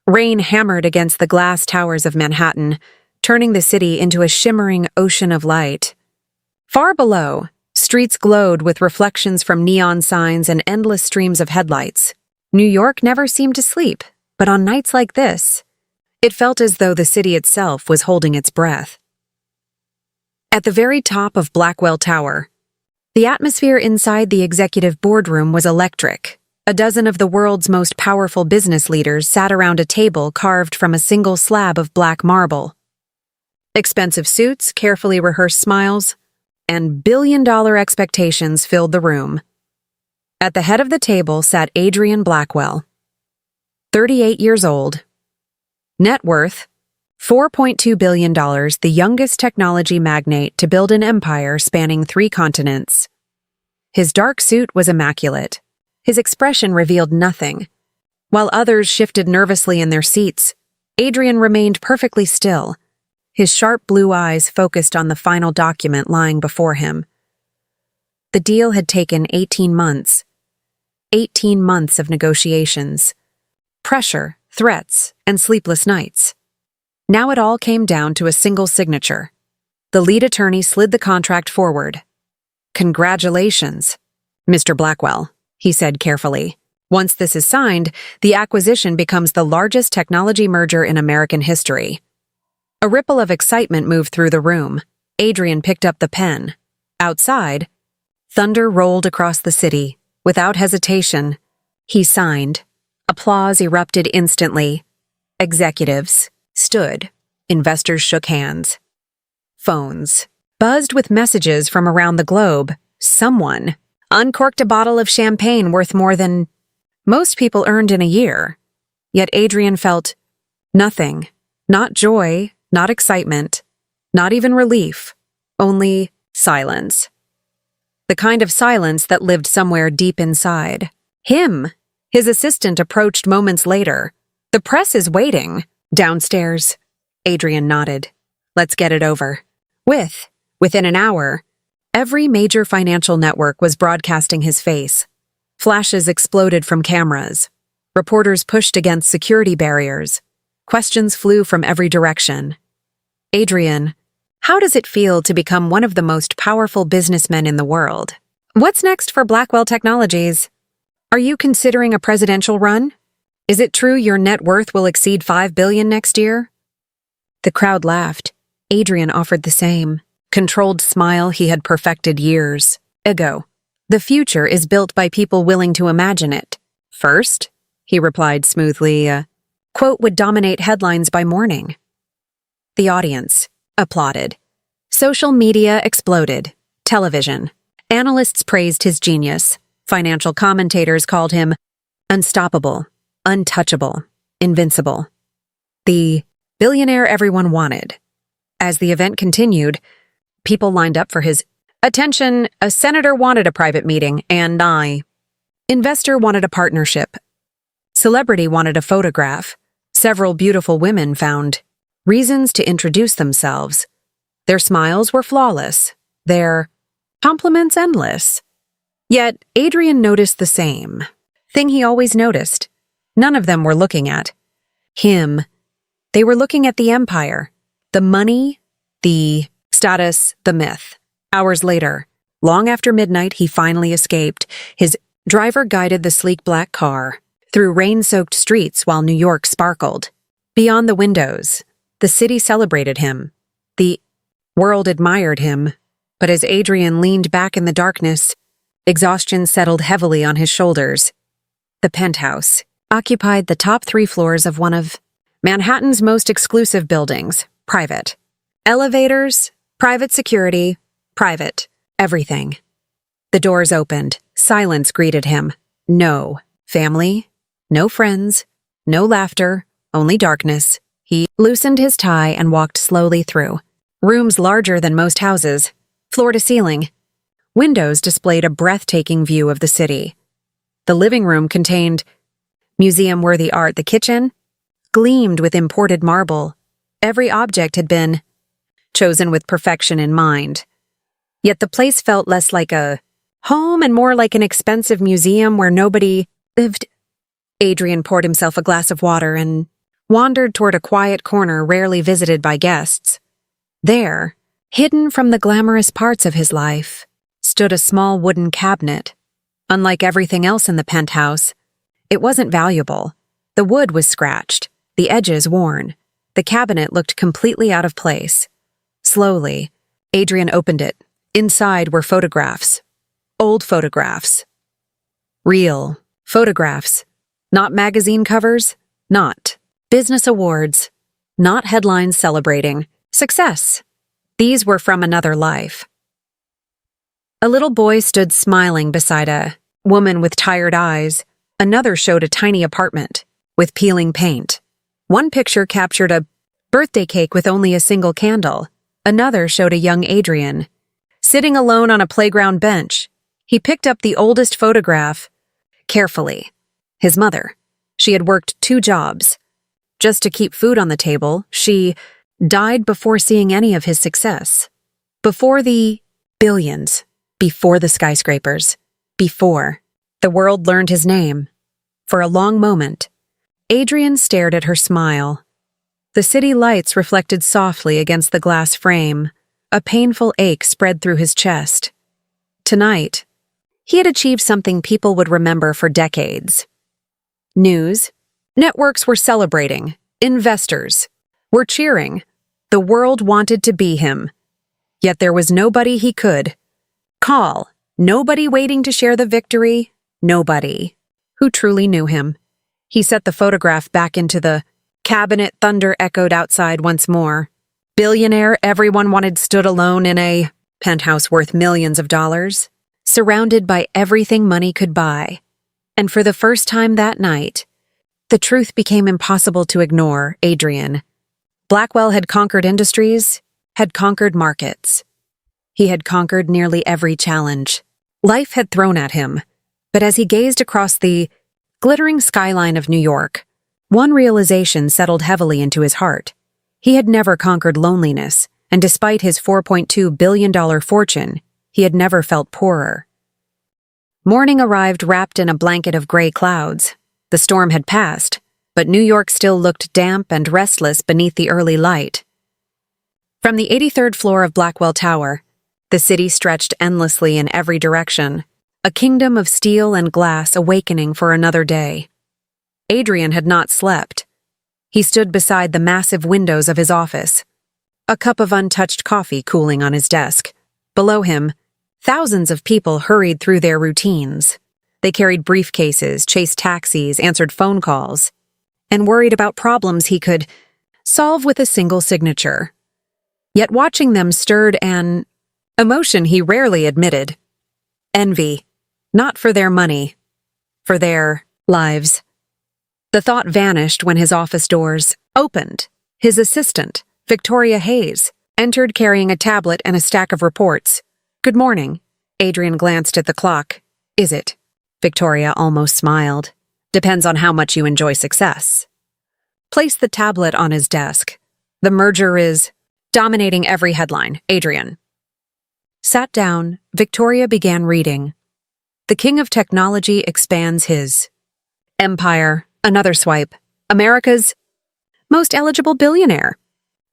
Rain hammered against the glass towers of Manhattan, turning the city into a shimmering ocean of light. Far below, streets glowed with reflections from neon signs and endless streams of headlights. New York never seemed to sleep, but on nights like this, it felt as though the city itself was holding its breath. At the very top of Blackwell Tower, the atmosphere inside the executive boardroom was electric. A dozen of the world's most powerful business leaders sat around a table carved from a single slab of black marble. Expensive suits, carefully rehearsed smiles, and billion-dollar expectations filled the room. At the head of the table sat Adrian Blackwell, 38 years old. Net worth, $4.2 billion, the youngest technology magnate to build an empire spanning 3 continents. His dark suit was immaculate. His expression revealed nothing. While others shifted nervously in their seats, Adrian remained perfectly still, his sharp blue eyes focused on the final document lying before him. The deal had taken 18 months. 18 months of negotiations, pressure, threats, and sleepless nights. Now it all came down to a single signature. The lead attorney slid the contract forward. "Congratulations, Mr. Blackwell," he said carefully. "Once this is signed, the acquisition becomes the largest technology merger in American history." A ripple of excitement moved through the room. Adrian picked up the pen. Outside, thunder rolled across the city. Without hesitation, he signed. Applause erupted instantly. Executives stood. Investors shook hands. Phones buzzed with messages from around the globe. Someone uncorked a bottle of champagne worth more than most people earned in a year. Yet Adrian felt nothing. Not joy, not excitement, not even relief. Only silence. The kind of silence that lived somewhere deep inside. Him. His assistant approached moments later. "The press is waiting." "Downstairs." Adrian nodded. "Let's get it over." Within an hour, every major financial network was broadcasting his face. Flashes exploded from cameras. Reporters pushed against security barriers. Questions flew from every direction. "Adrian, how does it feel to become one of the most powerful businessmen in the world? What's next for Blackwell Technologies? Are you considering a presidential run? Is it true your net worth will exceed $5 billion next year?" The crowd laughed. Adrian offered the same controlled smile he had perfected years ago. "The future is built by people willing to imagine it. First," he replied smoothly, "a quote would dominate headlines by morning." The audience applauded. Social media exploded. Television. Analysts praised his genius. Financial commentators called him unstoppable, untouchable, invincible. The billionaire everyone wanted. As the event continued, people lined up for his attention. A senator wanted a private meeting, and investor wanted a partnership. Celebrity wanted a photograph. Several beautiful women found reasons to introduce themselves. Their smiles were flawless, their compliments endless. Yet Adrian noticed the same thing he always noticed. None of them were looking at him. They were looking at the empire, the money, the status, the myth. Hours later, long after midnight, he finally escaped. His driver guided the sleek black car through rain-soaked streets while New York sparkled. Beyond the windows, the city celebrated him. The world admired him. But as Adrian leaned back in the darkness, exhaustion settled heavily on his shoulders. The penthouse occupied the top 3 floors of one of Manhattan's most exclusive buildings, private. Elevators, private security, private, everything. The doors opened. Silence greeted him. No family, no friends, no laughter, only darkness. He loosened his tie and walked slowly through. Rooms larger than most houses, floor to ceiling. Windows displayed a breathtaking view of the city. The living room contained museum-worthy art. The kitchen gleamed with imported marble. Every object had been chosen with perfection in mind. Yet the place felt less like a home and more like an expensive museum where nobody lived. Adrian poured himself a glass of water and wandered toward a quiet corner rarely visited by guests. There, hidden from the glamorous parts of his life, stood a small wooden cabinet. Unlike everything else in the penthouse, it wasn't valuable. The wood was scratched, the edges worn. The cabinet looked completely out of place. Slowly, Adrian opened it. Inside were photographs. Old photographs. Real photographs. Not magazine covers. Not business awards. Not headlines celebrating success. These were from another life. A little boy stood smiling beside a woman with tired eyes. Another showed a tiny apartment with peeling paint. One picture captured a birthday cake with only a single candle. Another showed a young Adrian, sitting alone on a playground bench. He picked up the oldest photograph carefully. His mother. She had worked 2 jobs. Just to keep food on the table, she died before seeing any of his success. Before the billions. Before the skyscrapers. Before the world learned his name. For a long moment, Adrian stared at her smile. The city lights reflected softly against the glass frame. A painful ache spread through his chest. Tonight, he had achieved something people would remember for decades. News, networks were celebrating. Investors were cheering. The world wanted to be him. Yet there was nobody he could call. Nobody waiting to share the victory. Nobody who truly knew him. He set the photograph back into the cabinet. Thunder echoed outside once more. Billionaire everyone wanted stood alone in a penthouse worth millions of dollars, surrounded by everything money could buy. And for the first time that night, the truth became impossible to ignore. Adrian Blackwell had conquered industries, had conquered markets. He had conquered nearly every challenge life had thrown at him. But as he gazed across the glittering skyline of New York, one realization settled heavily into his heart. He had never conquered loneliness, and despite his $4.2 billion fortune, he had never felt poorer. Morning arrived wrapped in a blanket of gray clouds. The storm had passed, but New York still looked damp and restless beneath the early light. From the 83rd floor of Blackwell Tower, the city stretched endlessly in every direction, a kingdom of steel and glass awakening for another day. Adrian had not slept. He stood beside the massive windows of his office, a cup of untouched coffee cooling on his desk. Below him, thousands of people hurried through their routines. They carried briefcases, chased taxis, answered phone calls, and worried about problems he could solve with a single signature. Yet watching them stirred an emotion he rarely admitted. Envy. Not for their money, for their lives. The thought vanished when his office doors opened. His assistant, Victoria Hayes, entered carrying a tablet and a stack of reports. "Good morning." Adrian glanced at the clock. "Is it?" Victoria almost smiled. "Depends on how much you enjoy success." Placed the tablet on his desk. "The merger is dominating every headline, Adrian." Sat down, Victoria began reading. The king of technology expands his empire. Another swipe. America's most eligible billionaire.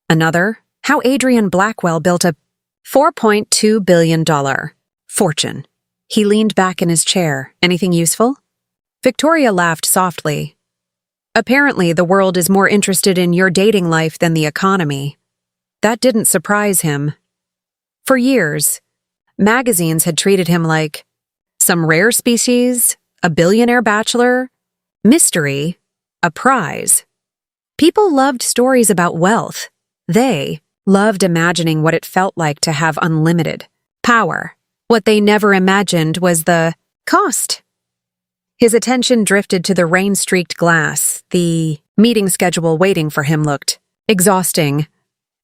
Another. How Adrian Blackwell built a $4.2 billion fortune. He leaned back in his chair. "Anything useful?" Victoria laughed softly. "Apparently, the world is more interested in your dating life than the economy." That didn't surprise him. For years, magazines had treated him like some rare species, a billionaire bachelor, mystery, a prize. People loved stories about wealth. They loved imagining what it felt like to have unlimited power. What they never imagined was the cost. His attention drifted to the rain-streaked glass. The meeting schedule waiting for him looked exhausting.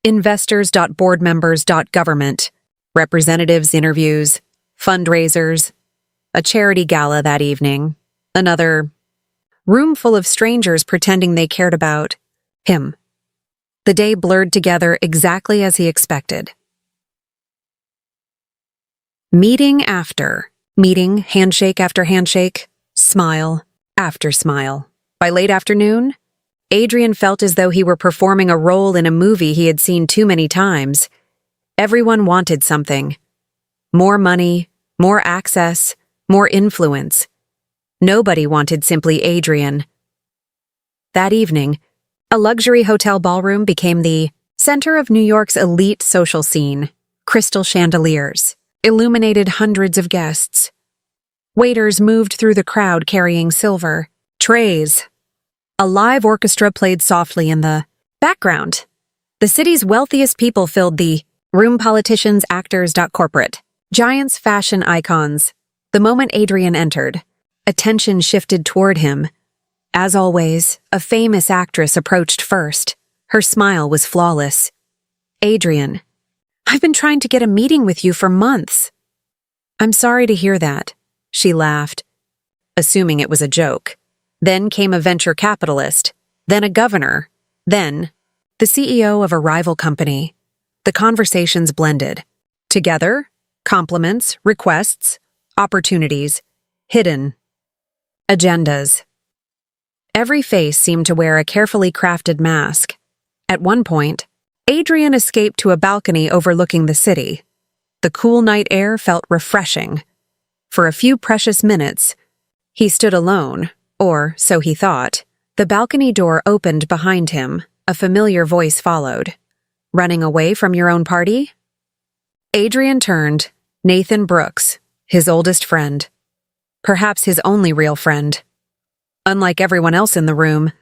Investors.boardmembers.government, representatives' interviews, fundraisers, a charity gala that evening, another room full of strangers pretending they cared about him. The day blurred together exactly as he expected. Meeting after meeting, handshake after handshake, smile after smile. By late afternoon, Adrian felt as though he were performing a role in a movie he had seen too many times. Everyone wanted something. More money, more access, more influence. Nobody wanted simply Adrian. That evening, a luxury hotel ballroom became the center of New York's elite social scene. Crystal chandeliers illuminated hundreds of guests. Waiters moved through the crowd carrying silver trays. A live orchestra played softly in the background. The city's wealthiest people filled the room. Politicians, actors, corporate giants, fashion icons. The moment Adrian entered, attention shifted toward him. As always, a famous actress approached first. Her smile was flawless. "Adrian, I've been trying to get a meeting with you for months." "I'm sorry to hear that," she laughed, assuming it was a joke. Then came a venture capitalist, then a governor, then the CEO of a rival company. The conversations blended. Together, compliments, requests, opportunities, hidden agendas. Every face seemed to wear a carefully crafted mask. At one point, Adrian escaped to a balcony overlooking the city. The cool night air felt refreshing. For a few precious minutes, he stood alone, or so he thought. The balcony door opened behind him. A familiar voice followed. "Running away from your own party?" Adrian turned. Nathan Brooks, his oldest friend. Perhaps his only real friend. Unlike everyone else in the room,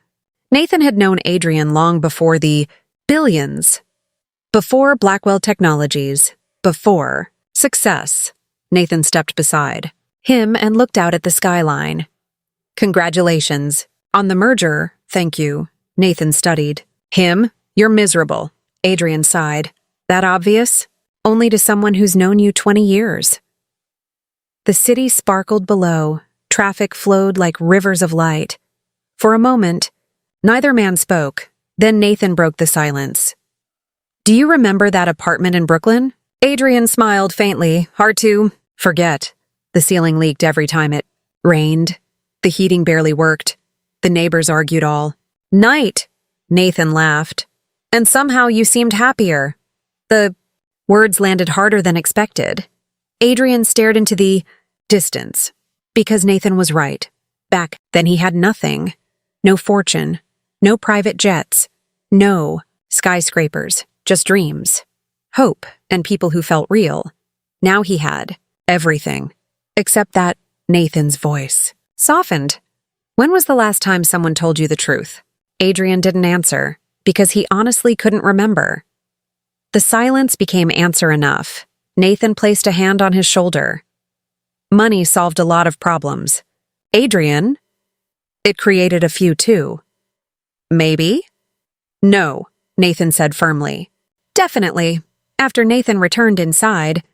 Nathan had known Adrian long before the billions. Before Blackwell Technologies. Before success. Nathan stepped beside him and looked out at the skyline. "Congratulations. On the merger, thank you." Nathan studied him. "You're miserable." Adrian sighed. "That obvious? Only to someone who's known you 20 years. The city sparkled below. Traffic flowed like rivers of light. For a moment, neither man spoke. Then Nathan broke the silence. "Do you remember that apartment in Brooklyn?" Adrian smiled faintly. "Hard to forget. The ceiling leaked every time it rained. The heating barely worked. The neighbors argued all night." Nathan laughed. "And somehow you seemed happier." The words landed harder than expected. Adrian stared into the distance. Because Nathan was right. Back then he had nothing. No fortune. No private jets. No skyscrapers. Just dreams. Hope and people who felt real. Now he had everything. Except that Nathan's voice softened. "When was the last time someone told you the truth?" Adrian didn't answer, because he honestly couldn't remember. The silence became answer enough. Nathan placed a hand on his shoulder. "Money solved a lot of problems. Adrian, it created a few too." "Maybe?" "No," Nathan said firmly. "Definitely." After Nathan returned inside,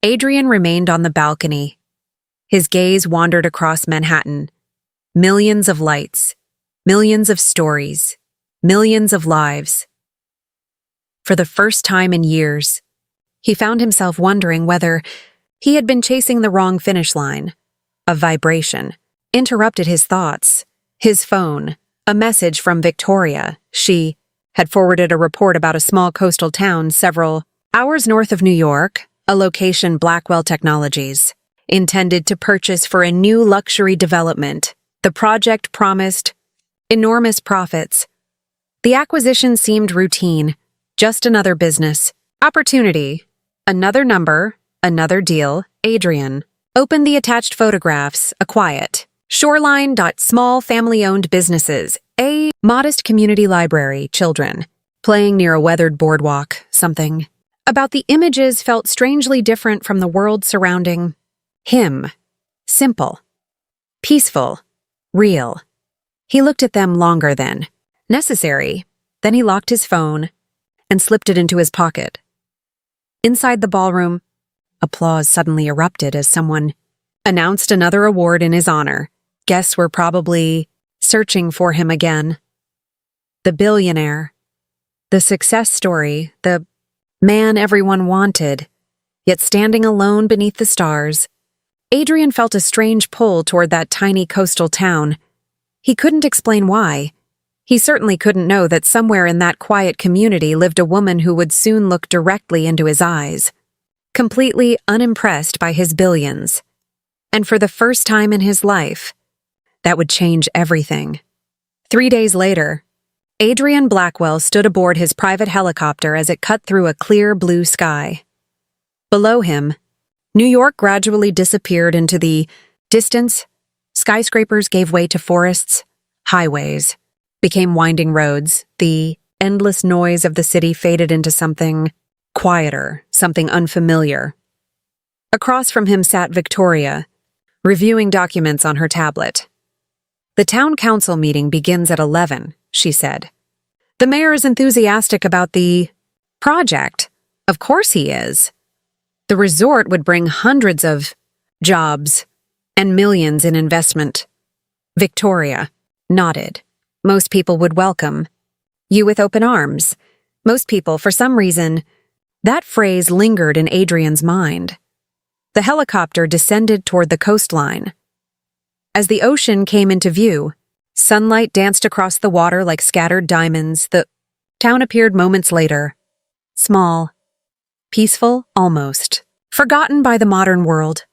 Adrian remained on the balcony. His gaze wandered across Manhattan. Millions of lights, millions of stories, millions of lives. For the first time in years, he found himself wondering whether he had been chasing the wrong finish line. A vibration interrupted his thoughts. His phone, a message from Victoria. She had forwarded a report about a small coastal town several hours north of New York, a location Blackwell Technologies intended to purchase for a new luxury development. The project promised enormous profits. The acquisition seemed routine, just another business opportunity. Another number, another deal. Adrian opened the attached photographs. A quiet shoreline. Small family-owned businesses. A modest community library. Children playing near a weathered boardwalk. Something about the images felt strangely different from the world surrounding him. Simple, peaceful, real. He looked at them longer than necessary. Then he locked his phone and slipped it into his pocket. Inside the ballroom, applause suddenly erupted as someone announced another award in his honor. Guests were probably searching for him again. The billionaire. The success story. The man everyone wanted. Yet standing alone beneath the stars, Adrian felt a strange pull toward that tiny coastal town. He couldn't explain why. He certainly couldn't know that somewhere in that quiet community lived a woman who would soon look directly into his eyes, completely unimpressed by his billions. And for the first time in his life, that would change everything. 3 days later, Adrian Blackwell stood aboard his private helicopter as it cut through a clear blue sky. Below him, New York gradually disappeared into the distance. Skyscrapers gave way to forests, highways became winding roads. The endless noise of the city faded into something quieter, something unfamiliar. Across from him sat Victoria, reviewing documents on her tablet. "The town council meeting begins at 11, she said. "The mayor is enthusiastic about the project. Of course he is. The resort would bring hundreds of jobs and millions in investment." Victoria nodded. "Most people would welcome you with open arms." Most people, for some reason, that phrase lingered in Adrian's mind. The helicopter descended toward the coastline. As the ocean came into view, sunlight danced across the water like scattered diamonds. The town appeared moments later. Small, peaceful, almost forgotten by the modern world.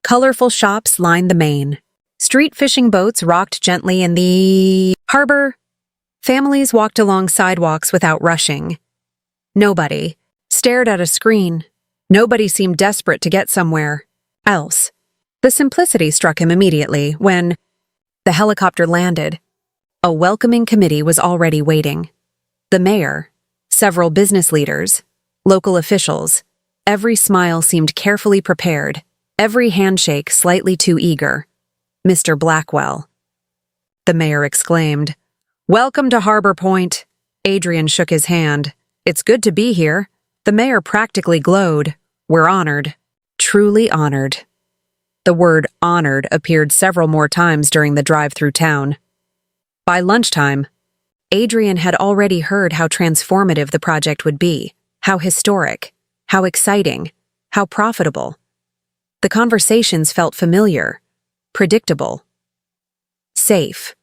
Colorful shops lined the main. Street fishing boats rocked gently in the harbor. Families walked along sidewalks without rushing. Nobody stared at a screen. Nobody seemed desperate to get somewhere else. The simplicity struck him immediately when the helicopter landed. A welcoming committee was already waiting. The mayor, several business leaders, local officials. Every smile seemed carefully prepared, every handshake slightly too eager. "Mr. Blackwell," the mayor exclaimed. "Welcome to Harbor Point." Adrian shook his hand. "It's good to be here." The mayor practically glowed. "We're honored." Truly honored. The word honored appeared several more times during the drive through town. By lunchtime, Adrian had already heard how transformative the project would be, how historic, how exciting, how profitable. The conversations felt familiar, predictable, safe.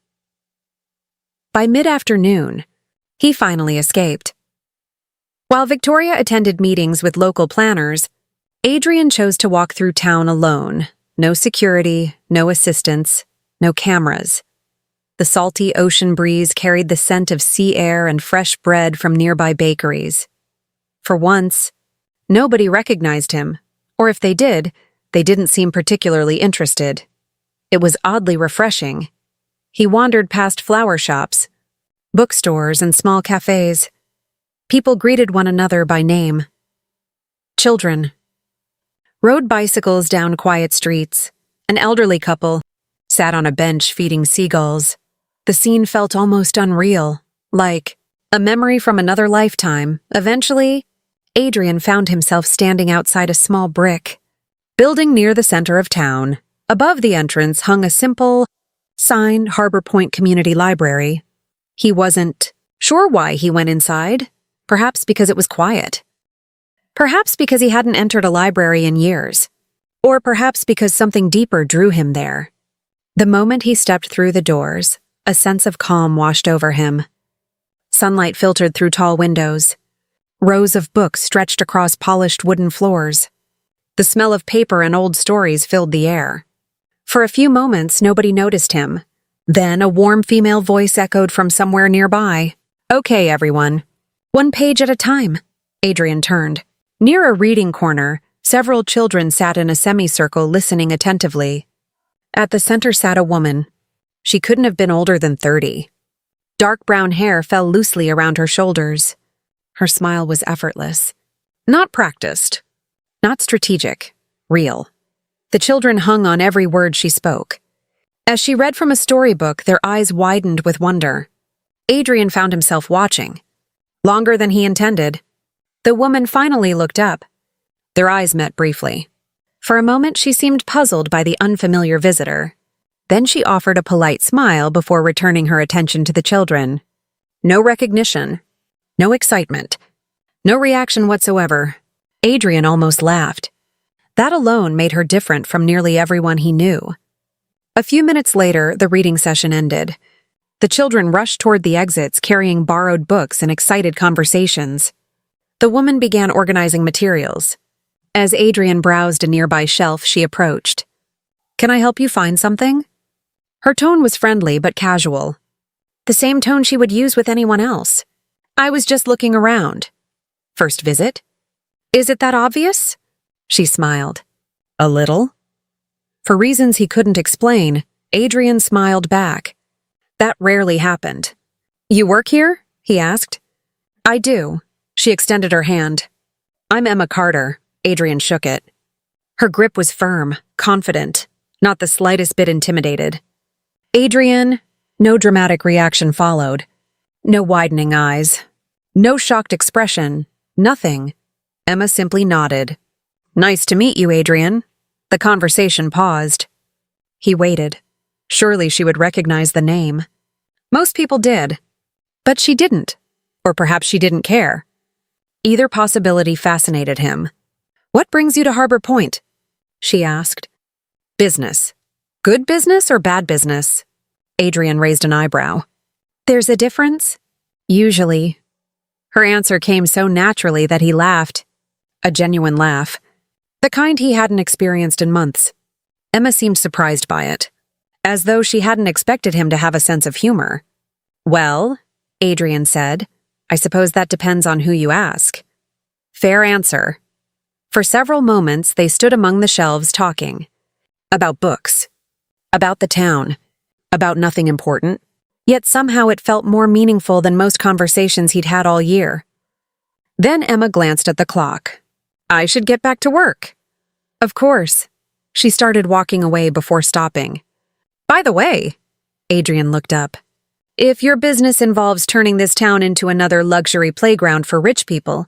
By mid-afternoon, he finally escaped. While Victoria attended meetings with local planners, Adrian chose to walk through town alone. No security, no assistance, no cameras. The salty ocean breeze carried the scent of sea air and fresh bread from nearby bakeries. For once, nobody recognized him, or if they did, they didn't seem particularly interested. It was oddly refreshing. He wandered past flower shops, bookstores, and small cafes. People greeted one another by name. Children rode bicycles down quiet streets. An elderly couple sat on a bench feeding seagulls. The scene felt almost unreal, like a memory from another lifetime. Eventually, Adrian found himself standing outside a small brick building near the center of town. Above the entrance hung a simple sign, Harbor Point Community Library. He wasn't sure why he went inside. Perhaps because it was quiet. Perhaps because he hadn't entered a library in years. Or perhaps because something deeper drew him there. The moment he stepped through the doors, a sense of calm washed over him. Sunlight filtered through tall windows. Rows of books stretched across polished wooden floors. The smell of paper and old stories filled the air. For a few moments, nobody noticed him. Then a warm female voice echoed from somewhere nearby. "Okay, everyone. One page at a time." Adrian turned. Near a reading corner, several children sat in a semicircle listening attentively. At the center sat a woman. She couldn't have been older than 30. Dark brown hair fell loosely around her shoulders. Her smile was effortless. Not practiced. Not strategic. Real. The children hung on every word she spoke. As she read from a storybook, their eyes widened with wonder. Adrian found himself watching. Longer than he intended. The woman finally looked up. Their eyes met briefly. For a moment, she seemed puzzled by the unfamiliar visitor. Then she offered a polite smile before returning her attention to the children. No recognition. No excitement. No reaction whatsoever. Adrian almost laughed. That alone made her different from nearly everyone he knew. A few minutes later, the reading session ended. The children rushed toward the exits, carrying borrowed books and excited conversations. The woman began organizing materials. As Adrian browsed a nearby shelf, she approached. "Can I help you find something?" Her tone was friendly but casual. The same tone she would use with anyone else. "I was just looking around." "First visit?" "Is it that obvious?" She smiled. "A little." For reasons he couldn't explain, Adrian smiled back. That rarely happened. "You work here?" he asked. "I do." She extended her hand. "I'm Emma Carter." Adrian shook it. Her grip was firm, confident, not the slightest bit intimidated. "Adrian," no dramatic reaction followed. No widening eyes. No shocked expression. Nothing. Emma simply nodded. "Nice to meet you, Adrian." The conversation paused. He waited. Surely she would recognize the name. Most people did. But she didn't. Or perhaps she didn't care. Either possibility fascinated him. "What brings you to Harbor Point?" she asked. "Business." "Good business or bad business?" Adrian raised an eyebrow. "There's a difference?" "Usually." Her answer came so naturally that he laughed. A genuine laugh. The kind he hadn't experienced in months. Emma seemed surprised by it, as though she hadn't expected him to have a sense of humor. "Well," Adrian said, "I suppose that depends on who you ask." Fair answer. For several moments, they stood among the shelves talking. About books. About the town. About nothing important. Yet somehow it felt more meaningful than most conversations he'd had all year. Then Emma glanced at the clock. "I should get back to work." "Of course." She started walking away before stopping. "By the way," Adrian looked up, "if your business involves turning this town into another luxury playground for rich people."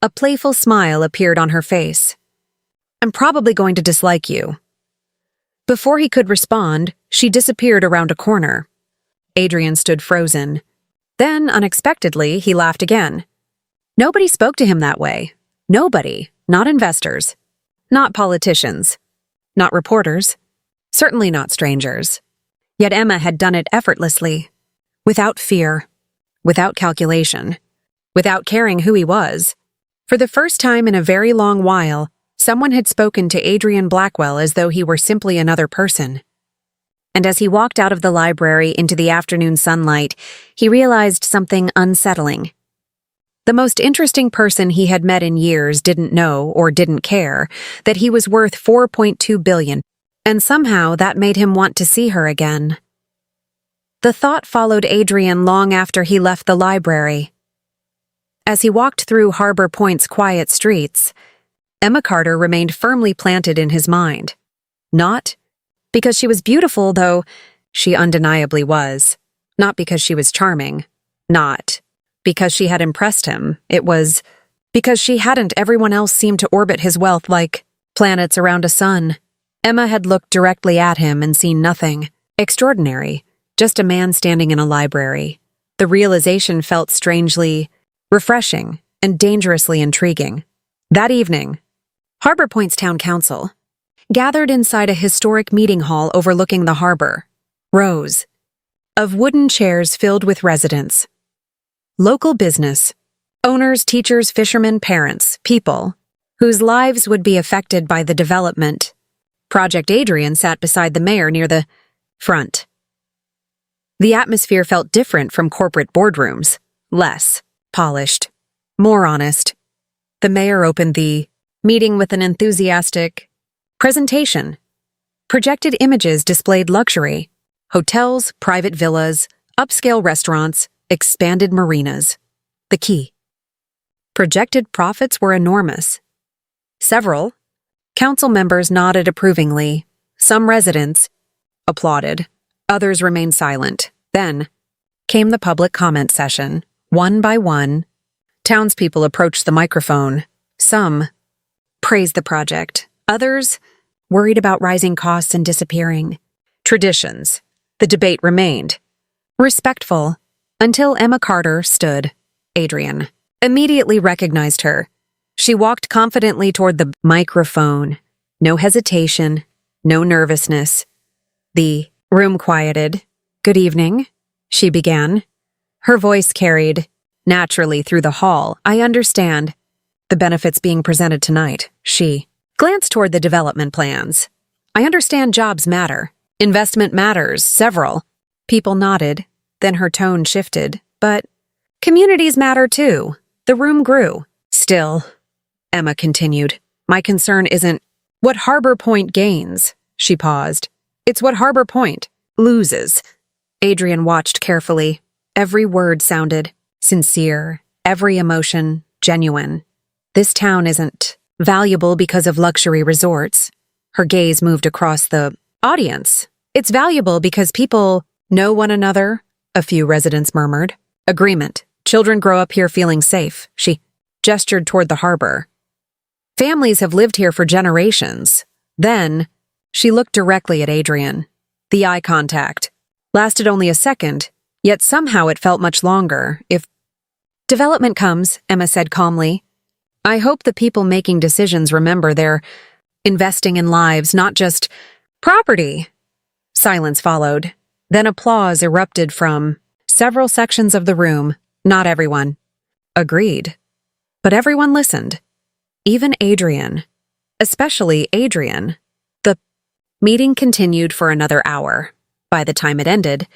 A playful smile appeared on her face. "I'm probably going to dislike you." Before he could respond, she disappeared around a corner. Adrian stood frozen. Then, unexpectedly, he laughed again. Nobody spoke to him that way. Nobody. Not investors. Not politicians. Not reporters. Certainly not strangers. Yet Emma had done it effortlessly. Without fear. Without calculation. Without caring who he was. For the first time in a very long while, someone had spoken to Adrian Blackwell as though he were simply another person. And as he walked out of the library into the afternoon sunlight, he realized something unsettling. The most interesting person he had met in years didn't know, or didn't care, that he was worth $4.2 billion, and somehow that made him want to see her again. The thought followed Adrian long after he left the library. As he walked through Harbor Point's quiet streets, Emma Carter remained firmly planted in his mind. Not because she was beautiful, though she undeniably was. Not because she was charming. Not because she had impressed him. It was because she hadn't. Everyone else seemed to orbit his wealth like planets around a sun. Emma had looked directly at him and seen nothing extraordinary, just a man standing in a library. The realization felt strangely refreshing and dangerously intriguing. That evening, Harbor Point's town council gathered inside a historic meeting hall overlooking the harbor. Rows of wooden chairs filled with residents. Local business, owners, teachers, fishermen, parents, people whose lives would be affected by the development. Project Adrian sat beside the mayor near the front. The atmosphere felt different from corporate boardrooms, less polished, more honest. The mayor opened the meeting with an enthusiastic presentation. Projected images displayed luxury, hotels, private villas, upscale restaurants, expanded marinas. The key. Projected profits were enormous. Several council members nodded approvingly. Some residents applauded. Others remained silent. Then came the public comment session. One by one, townspeople approached the microphone. Some praised the project. Others worried about rising costs and disappearing traditions. The debate remained respectful until Emma Carter stood. Adrian immediately recognized her. She walked confidently toward the microphone. No hesitation, no nervousness. The room quieted. Good evening, she began. Her voice carried naturally through the hall. I understand the benefits being presented tonight. She glanced toward the development plans. I understand jobs matter. Investment matters, several. People nodded, then her tone shifted. But communities matter too. The room grew. Still, Emma continued, my concern isn't what Harbor Point gains. She paused. It's what Harbor Point loses. Adrian watched carefully. Every word sounded sincere, every emotion genuine. This town isn't valuable because of luxury resorts. Her gaze moved across the audience. It's valuable because people know one another, a few residents murmured. Agreement. Children grow up here feeling safe. She gestured toward the harbor. Families have lived here for generations. Then, she looked directly at Adrian. The eye contact lasted only a second, yet somehow it felt much longer. If development comes, Emma said calmly, I hope the people making decisions remember they're investing in lives, not just property. Silence followed. Then applause erupted from several sections of the room. Not everyone agreed, but everyone listened. Even Adrian. Especially Adrian. The meeting continued for another hour. By the time it ended,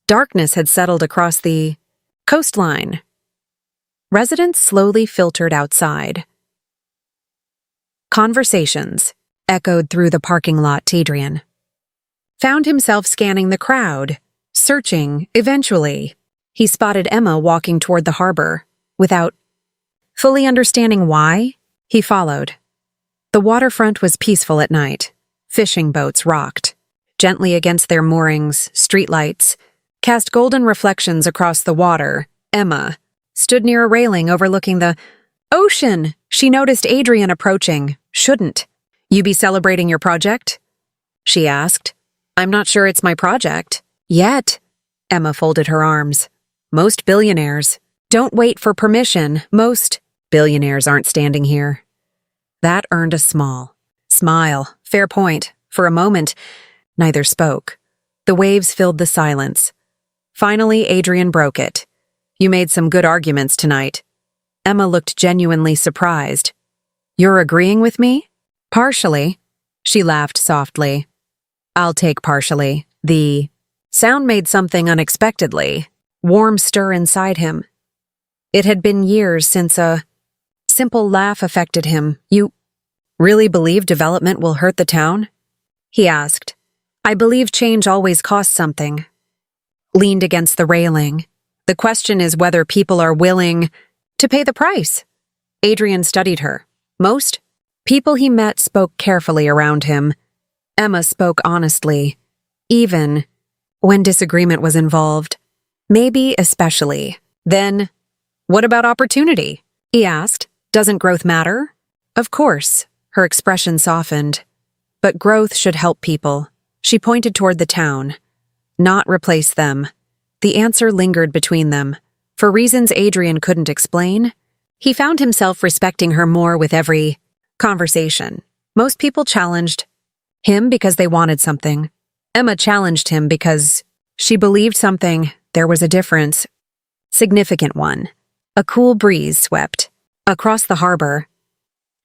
darkness had settled across the coastline. Residents slowly filtered outside. Conversations echoed through the parking lot. Adrian found himself scanning the crowd, searching. Eventually, he spotted Emma walking toward the harbor. Without fully understanding why, he followed. The waterfront was peaceful at night. Fishing boats rocked gently against their moorings. Streetlights cast golden reflections across the water. Emma stood near a railing overlooking the ocean. She noticed Adrian approaching. Shouldn't you be celebrating your project? She asked. I'm not sure it's my project. Yet. Emma folded her arms. Most billionaires don't wait for permission. Most billionaires aren't standing here. That earned a small smile. Fair point. For a moment, neither spoke. The waves filled the silence. Finally, Adrian broke it. You made some good arguments tonight. Emma looked genuinely surprised. You're agreeing with me? Partially. She laughed softly. I'll take partially. The sound made something unexpectedly warm stir inside him. It had been years since a simple laugh affected him. You really believe development will hurt the town? He asked. I believe change always costs something. Leaned against the railing. The question is whether people are willing to pay the price. Adrian studied her. Most people he met spoke carefully around him. Emma spoke honestly, even when disagreement was involved. Maybe especially. Then, what about opportunity? He asked. Doesn't growth matter? Of course. Her expression softened. But growth should help people. She pointed toward the town. Not replace them. The answer lingered between them. For reasons Adrian couldn't explain, he found himself respecting her more with every conversation. Most people challenged him because they wanted something. Emma challenged him because she believed something. There was a difference. Significant one. A cool breeze swept across the harbor.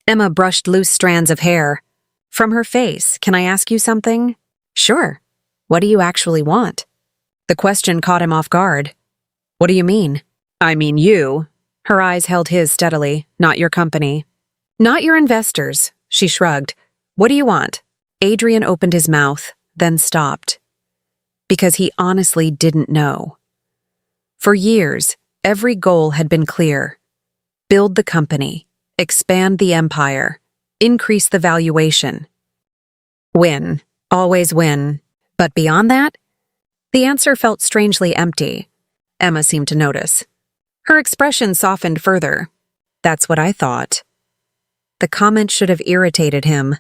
Emma brushed loose strands of hair from her face. Can I ask you something? Sure. What do you actually want? The question caught him off guard. What do you mean? I mean you. Her eyes held his steadily. Not your company. Not your investors. She shrugged. What do you want? Adrian opened his mouth, then stopped. Because he honestly didn't know. For years, every goal had been clear. Build the company, expand the empire, increase the valuation. Win, always win. But beyond that, the answer felt strangely empty. Emma seemed to notice. Her expression softened further. That's what I thought. The comment should have irritated him.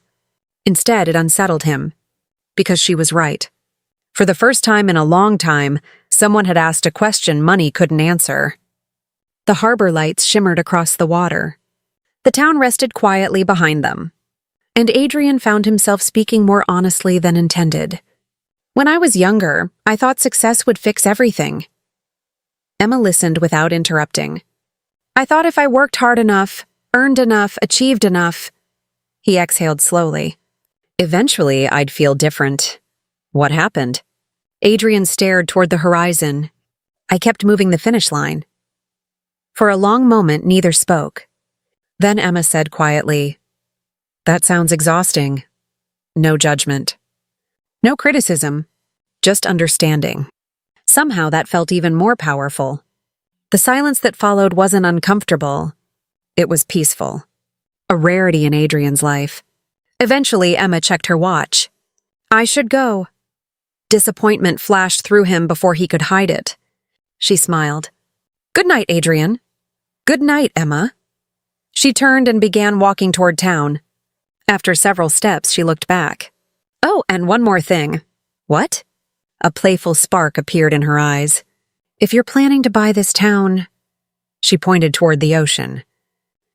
Instead, it unsettled him. Because she was right. For the first time in a long time, someone had asked a question money couldn't answer. The harbor lights shimmered across the water. The town rested quietly behind them. And Adrian found himself speaking more honestly than intended. When I was younger, I thought success would fix everything. Emma listened without interrupting. I thought if I worked hard enough, earned enough, achieved enough. He exhaled slowly. Eventually, I'd feel different. What happened? Adrian stared toward the horizon. I kept moving the finish line. For a long moment, neither spoke. Then Emma said quietly, That sounds exhausting. No judgment. No criticism. Just understanding. Somehow that felt even more powerful. The silence that followed wasn't uncomfortable. It was peaceful. A rarity in Adrian's life. Eventually, Emma checked her watch. I should go. Disappointment flashed through him before he could hide it. She smiled. Good night, Adrian. Good night, Emma. She turned and began walking toward town. After several steps, she looked back. Oh, and one more thing. What? A playful spark appeared in her eyes. If you're planning to buy this town... She pointed toward the ocean.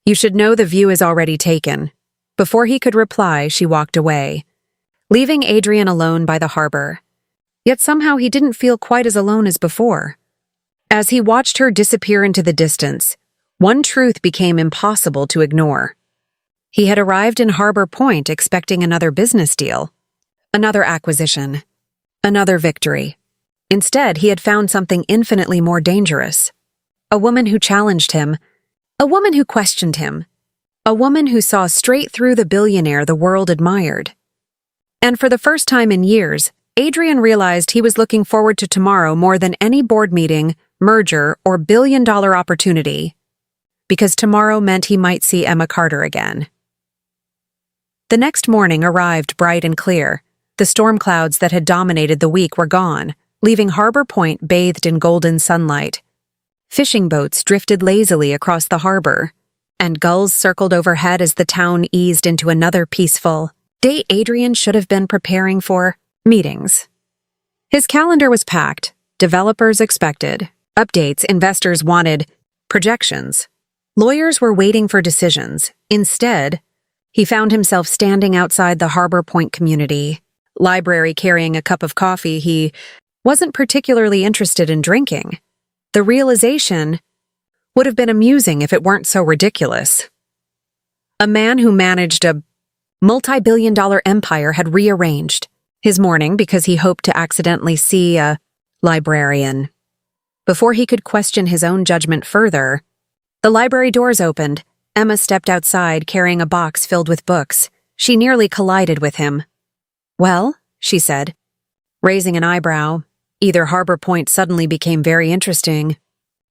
You should know the view is already taken. Before he could reply, she walked away, leaving Adrian alone by the harbor. Yet somehow he didn't feel quite as alone as before. As he watched her disappear into the distance, one truth became impossible to ignore. He had arrived in Harbor Point expecting another business deal, another acquisition, another victory. Instead, he had found something infinitely more dangerous. A woman who challenged him, a woman who questioned him, a woman who saw straight through the billionaire the world admired. And for the first time in years, Adrian realized he was looking forward to tomorrow more than any board meeting, merger, or billion-dollar opportunity, because tomorrow meant he might see Emma Carter again. The next morning arrived bright and clear. The storm clouds that had dominated the week were gone, leaving Harbor Point bathed in golden sunlight. Fishing boats drifted lazily across the harbor, and gulls circled overhead as the town eased into another peaceful day Adrian should have been preparing for meetings. His calendar was packed, developers expected, updates investors wanted, projections. Lawyers were waiting for decisions. Instead, he found himself standing outside the Harbor Point community library carrying a cup of coffee he wasn't particularly interested in drinking. The realization would have been amusing if it weren't so ridiculous. A man who managed a multi-billion-dollar empire had rearranged his morning because he hoped to accidentally see a librarian. Before he could question his own judgment further, the library doors opened. Emma stepped outside carrying a box filled with books. She nearly collided with him. Well, she said, raising an eyebrow, either Harbor Point suddenly became very interesting,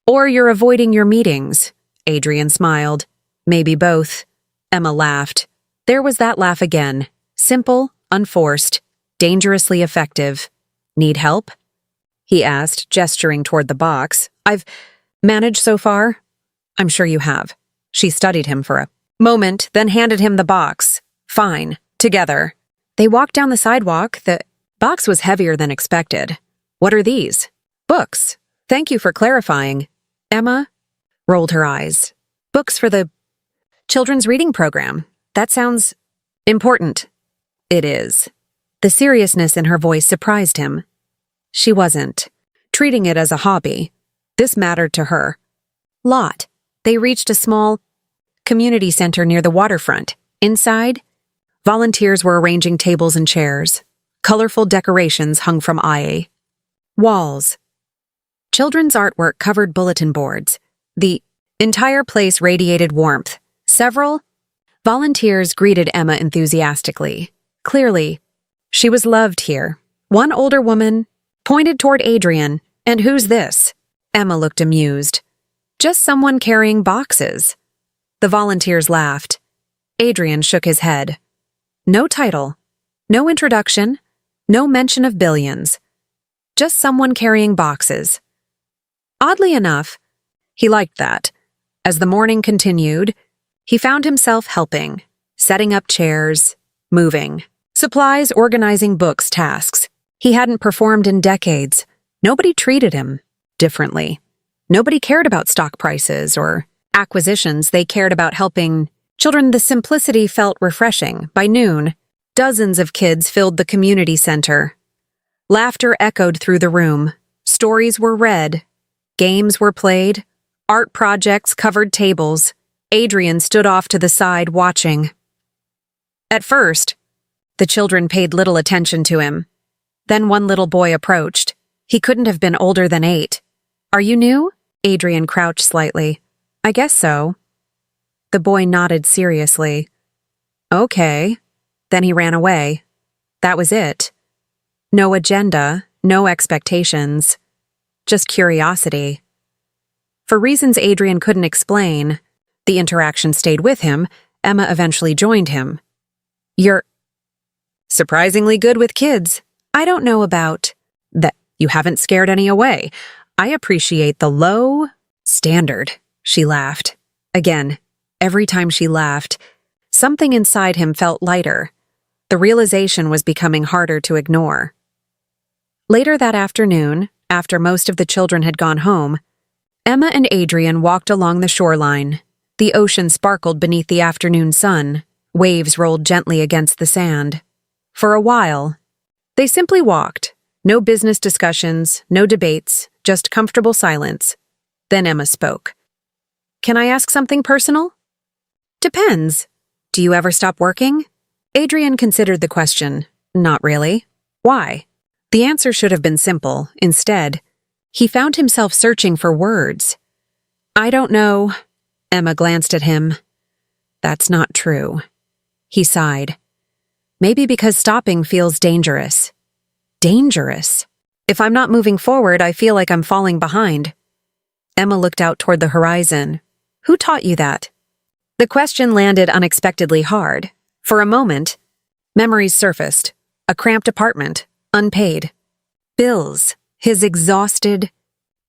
or you're avoiding your meetings. Adrian smiled. Maybe both. Emma laughed. There was that laugh again. Simple, unforced, dangerously effective. Need help? He asked, gesturing toward the box. I've managed so far. I'm sure you have. She studied him for a moment, then handed him the box. Fine. Together. They walked down the sidewalk. The box was heavier than expected. What are these? Books. Thank you for clarifying. Emma rolled her eyes. Books for the children's reading program. That sounds important. It is. The seriousness in her voice surprised him. She wasn't treating it as a hobby. This mattered to her. Lot. They reached a small community center near the waterfront. Inside, volunteers were arranging tables and chairs. Colorful decorations hung from walls. Children's artwork covered bulletin boards. The entire place radiated warmth. Several volunteers greeted Emma enthusiastically. Clearly, she was loved here. One older woman pointed toward Adrian. And who's this? Emma looked amused. Just someone carrying boxes. The volunteers laughed. Adrian shook his head. No title, no introduction, no mention of billions. Just someone carrying boxes. Oddly enough, he liked that. As the morning continued, he found himself helping, setting up chairs, moving, supplies, organizing books, tasks. He hadn't performed in decades. Nobody treated him differently. Nobody cared about stock prices or acquisitions. They cared about helping children. The simplicity felt refreshing. By noon, dozens of kids filled the community center. Laughter echoed through the room. Stories were read. Games were played. Art projects covered tables. Adrian stood off to the side watching. At first, the children paid little attention to him. Then one little boy approached. He couldn't have been older than 8. "Are you new?" Adrian crouched slightly. "I guess so." The boy nodded seriously. "Okay." Then he ran away. That was it. No agenda, no expectations. Just curiosity. For reasons Adrian couldn't explain, the interaction stayed with him. Emma eventually joined him. "You're surprisingly good with kids. I don't know about that. You haven't scared any away. I appreciate the low standard." She laughed. Again, every time she laughed, something inside him felt lighter. The realization was becoming harder to ignore. Later that afternoon, after most of the children had gone home, Emma and Adrian walked along the shoreline. The ocean sparkled beneath the afternoon sun. Waves rolled gently against the sand. For a while, they simply walked. No business discussions, no debates, just comfortable silence. Then Emma spoke. "Can I ask something personal?" "Depends. Do you ever stop working?" Adrian considered the question. Not really. Why? The answer should have been simple. Instead, he found himself searching for words. "I don't know." Emma glanced at him. "That's not true." He sighed. "Maybe because stopping feels dangerous." Dangerous? If I'm not moving forward, I feel like I'm falling behind. Emma looked out toward the horizon. "Who taught you that?" The question landed unexpectedly hard. For a moment, memories surfaced. A cramped apartment, unpaid. Bills, his exhausted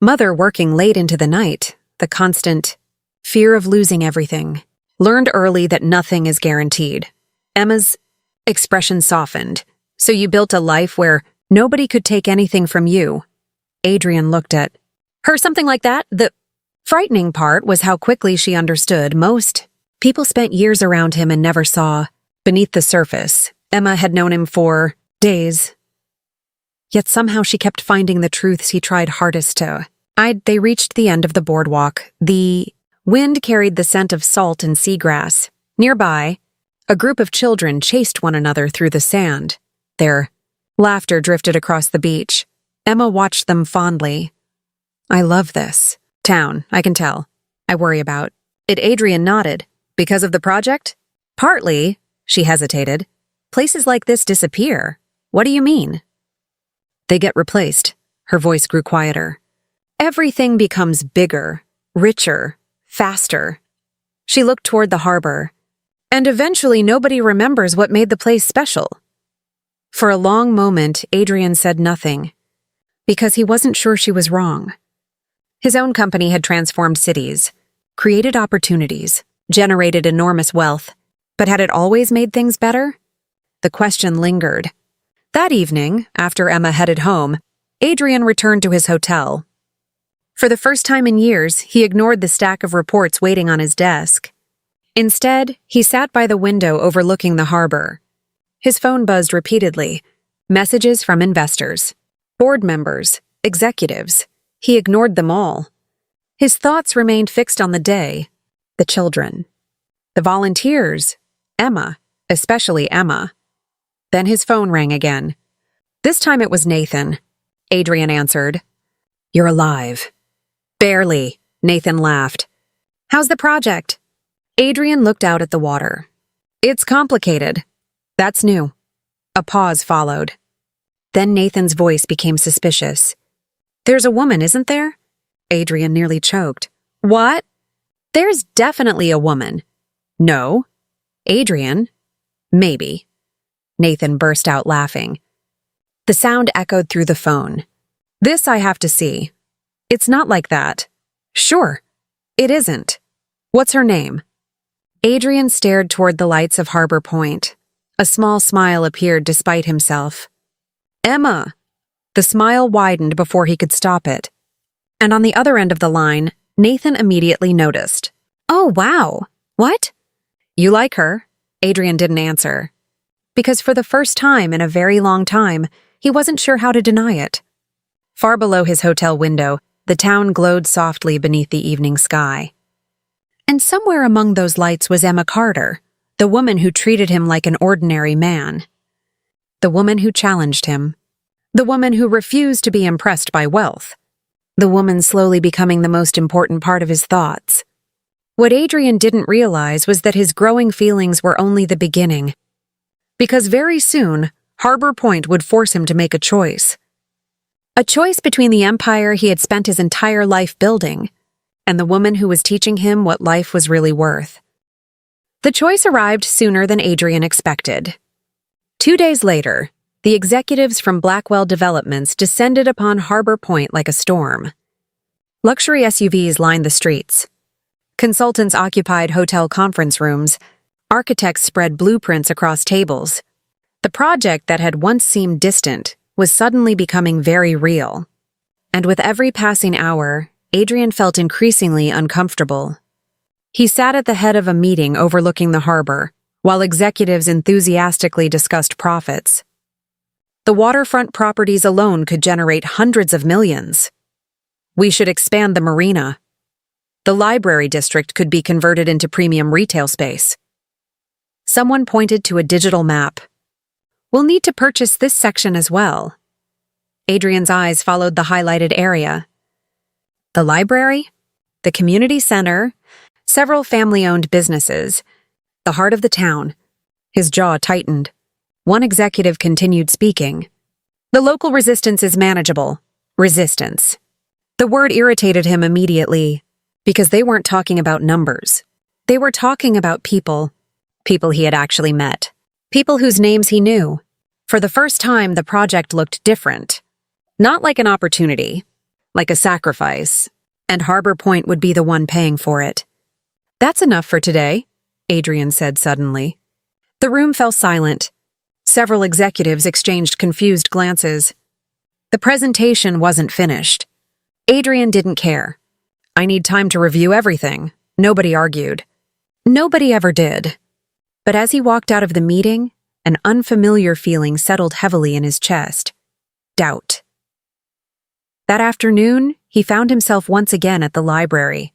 mother working late into the night, the constant fear of losing everything. Learned early that nothing is guaranteed. Emma's expression softened. "So you built a life where nobody could take anything from you." Adrian looked at her. "Something like that." The frightening part was how quickly she understood. Most people spent years around him and never saw beneath the surface. Emma had known him for days. Yet somehow she kept finding the truths he tried hardest to hide. They reached the end of the boardwalk. The wind carried the scent of salt and seagrass. Nearby, a group of children chased one another through the sand. Their laughter drifted across the beach. Emma watched them fondly. "I love this town, I can tell. I worry about it." Adrian nodded. "Because of the project?" "Partly." She hesitated. "Places like this disappear. What do you mean?" "They get replaced." Her voice grew quieter. "Everything becomes bigger, richer, faster." She looked toward the harbor. "And eventually nobody remembers what made the place special." For a long moment, Adrian said nothing, because he wasn't sure she was wrong. His own company had transformed cities, created opportunities, generated enormous wealth, but had it always made things better? The question lingered. That evening, after Emma headed home, Adrian returned to his hotel. For the first time in years, he ignored the stack of reports waiting on his desk. Instead, he sat by the window overlooking the harbor. His phone buzzed repeatedly. Messages from investors, board members, executives. He ignored them all. His thoughts remained fixed on the day, the children, the volunteers, Emma, especially Emma. Then his phone rang again. This time it was Nathan. Adrian answered. "You're alive." "Barely," Nathan laughed. "How's the project?" Adrian looked out at the water. "It's complicated." "That's new." A pause followed. Then Nathan's voice became suspicious. "There's a woman, isn't there?" Adrian nearly choked. "What?" "There's definitely a woman." "No." "Adrian." "Maybe." Nathan burst out laughing. The sound echoed through the phone. "This I have to see." "It's not like that." "Sure. It isn't." "What's her name?" Adrian stared toward the lights of Harbor Point. A small smile appeared despite himself. "Emma." The smile widened before he could stop it. And on the other end of the line, Nathan immediately noticed. "Oh, wow. What?" "You like her?" Adrian didn't answer. Because for the first time in a very long time, he wasn't sure how to deny it. Far below his hotel window, the town glowed softly beneath the evening sky. And somewhere among those lights was Emma Carter, the woman who treated him like an ordinary man. The woman who challenged him. The woman who refused to be impressed by wealth. The woman slowly becoming the most important part of his thoughts. What Adrian didn't realize was that his growing feelings were only the beginning. Because very soon, Harbor Point would force him to make a choice. A choice between the empire he had spent his entire life building and the woman who was teaching him what life was really worth. The choice arrived sooner than Adrian expected. 2 days later, the executives from Blackwell Developments descended upon Harbor Point like a storm. Luxury SUVs lined the streets. Consultants occupied hotel conference rooms. Architects spread blueprints across tables. The project that had once seemed distant was suddenly becoming very real. And with every passing hour, Adrian felt increasingly uncomfortable. He sat at the head of a meeting overlooking the harbor, while executives enthusiastically discussed profits. The waterfront properties alone could generate hundreds of millions. We should expand the marina. The library district could be converted into premium retail space. Someone pointed to a digital map. We'll need to purchase this section as well. Adrian's eyes followed the highlighted area. The library, the community center, several family-owned businesses, the heart of the town. His jaw tightened. One executive continued speaking. The local resistance is manageable. Resistance. The word irritated him immediately, because they weren't talking about numbers. They were talking about people. People he had actually met. People whose names he knew. For the first time, the project looked different. Not like an opportunity, like a sacrifice, and Harbor Point would be the one paying for it. That's enough for today, Adrian said suddenly. The room fell silent. Several executives exchanged confused glances. The presentation wasn't finished. Adrian didn't care. I need time to review everything. Nobody argued. Nobody ever did. But as he walked out of the meeting, an unfamiliar feeling settled heavily in his chest. Doubt. That afternoon, he found himself once again at the library.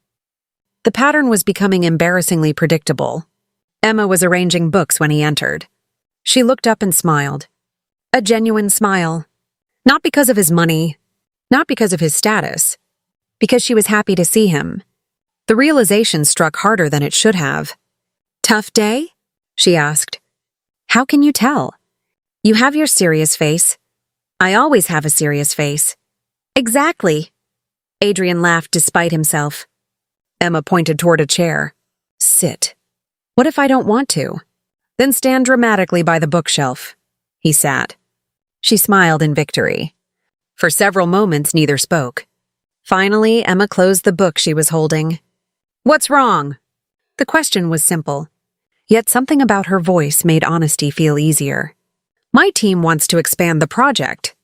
The pattern was becoming embarrassingly predictable. Emma was arranging books when he entered. She looked up and smiled. A genuine smile. Not because of his money, not because of his status, because she was happy to see him. The realization struck harder than it should have. Tough day? She asked. How can you tell? You have your serious face. I always have a serious face. Exactly. Adrian laughed despite himself. Emma pointed toward a chair. Sit. What if I don't want to? Then stand dramatically by the bookshelf. He sat. She smiled in victory. For several moments, neither spoke. Finally, Emma closed the book she was holding. What's wrong? The question was simple. Yet something about her voice made honesty feel easier. My team wants to expand the project.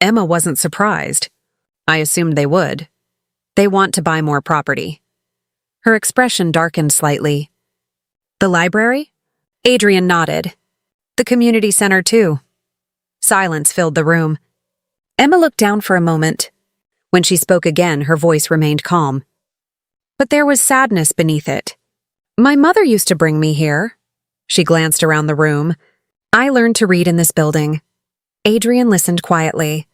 Emma wasn't surprised. I assumed they would. They want to buy more property. Her expression darkened slightly. The library? Adrian nodded. The community center, too. Silence filled the room. Emma looked down for a moment. When she spoke again, her voice remained calm. But there was sadness beneath it. My mother used to bring me here. She glanced around the room. I learned to read in this building. Adrian listened quietly.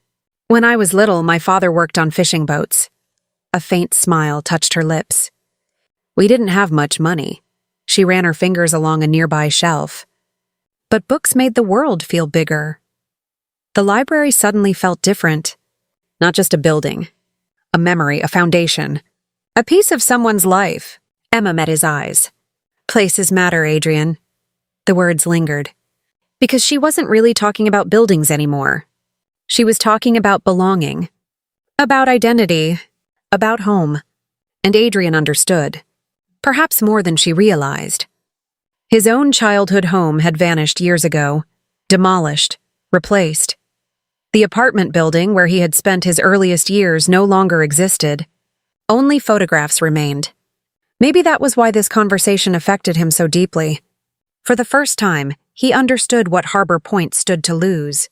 When I was little, my father worked on fishing boats. A faint smile touched her lips. We didn't have much money. She ran her fingers along a nearby shelf. But books made the world feel bigger. The library suddenly felt different. Not just a building. A memory, a foundation. A piece of someone's life. Emma met his eyes. Places matter, Adrian. The words lingered. Because she wasn't really talking about buildings anymore. She was talking about belonging. About identity. About home. And Adrian understood. Perhaps more than she realized. His own childhood home had vanished years ago. Demolished. Replaced. The apartment building where he had spent his earliest years no longer existed. Only photographs remained. Maybe that was why this conversation affected him so deeply. For the first time, he understood what Harbor Point stood to lose.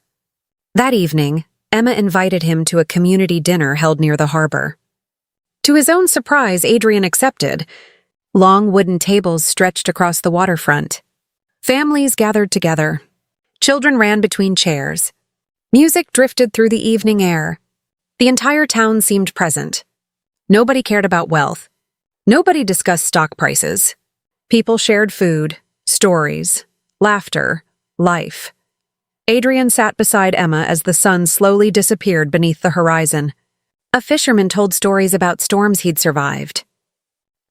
That evening, Emma invited him to a community dinner held near the harbor. To his own surprise, Adrian accepted. Long wooden tables stretched across the waterfront. Families gathered together. Children ran between chairs. Music drifted through the evening air. The entire town seemed present. Nobody cared about wealth. Nobody discussed stock prices. People shared food, stories, laughter, life. Adrian sat beside Emma as the sun slowly disappeared beneath the horizon. A fisherman told stories about storms he'd survived.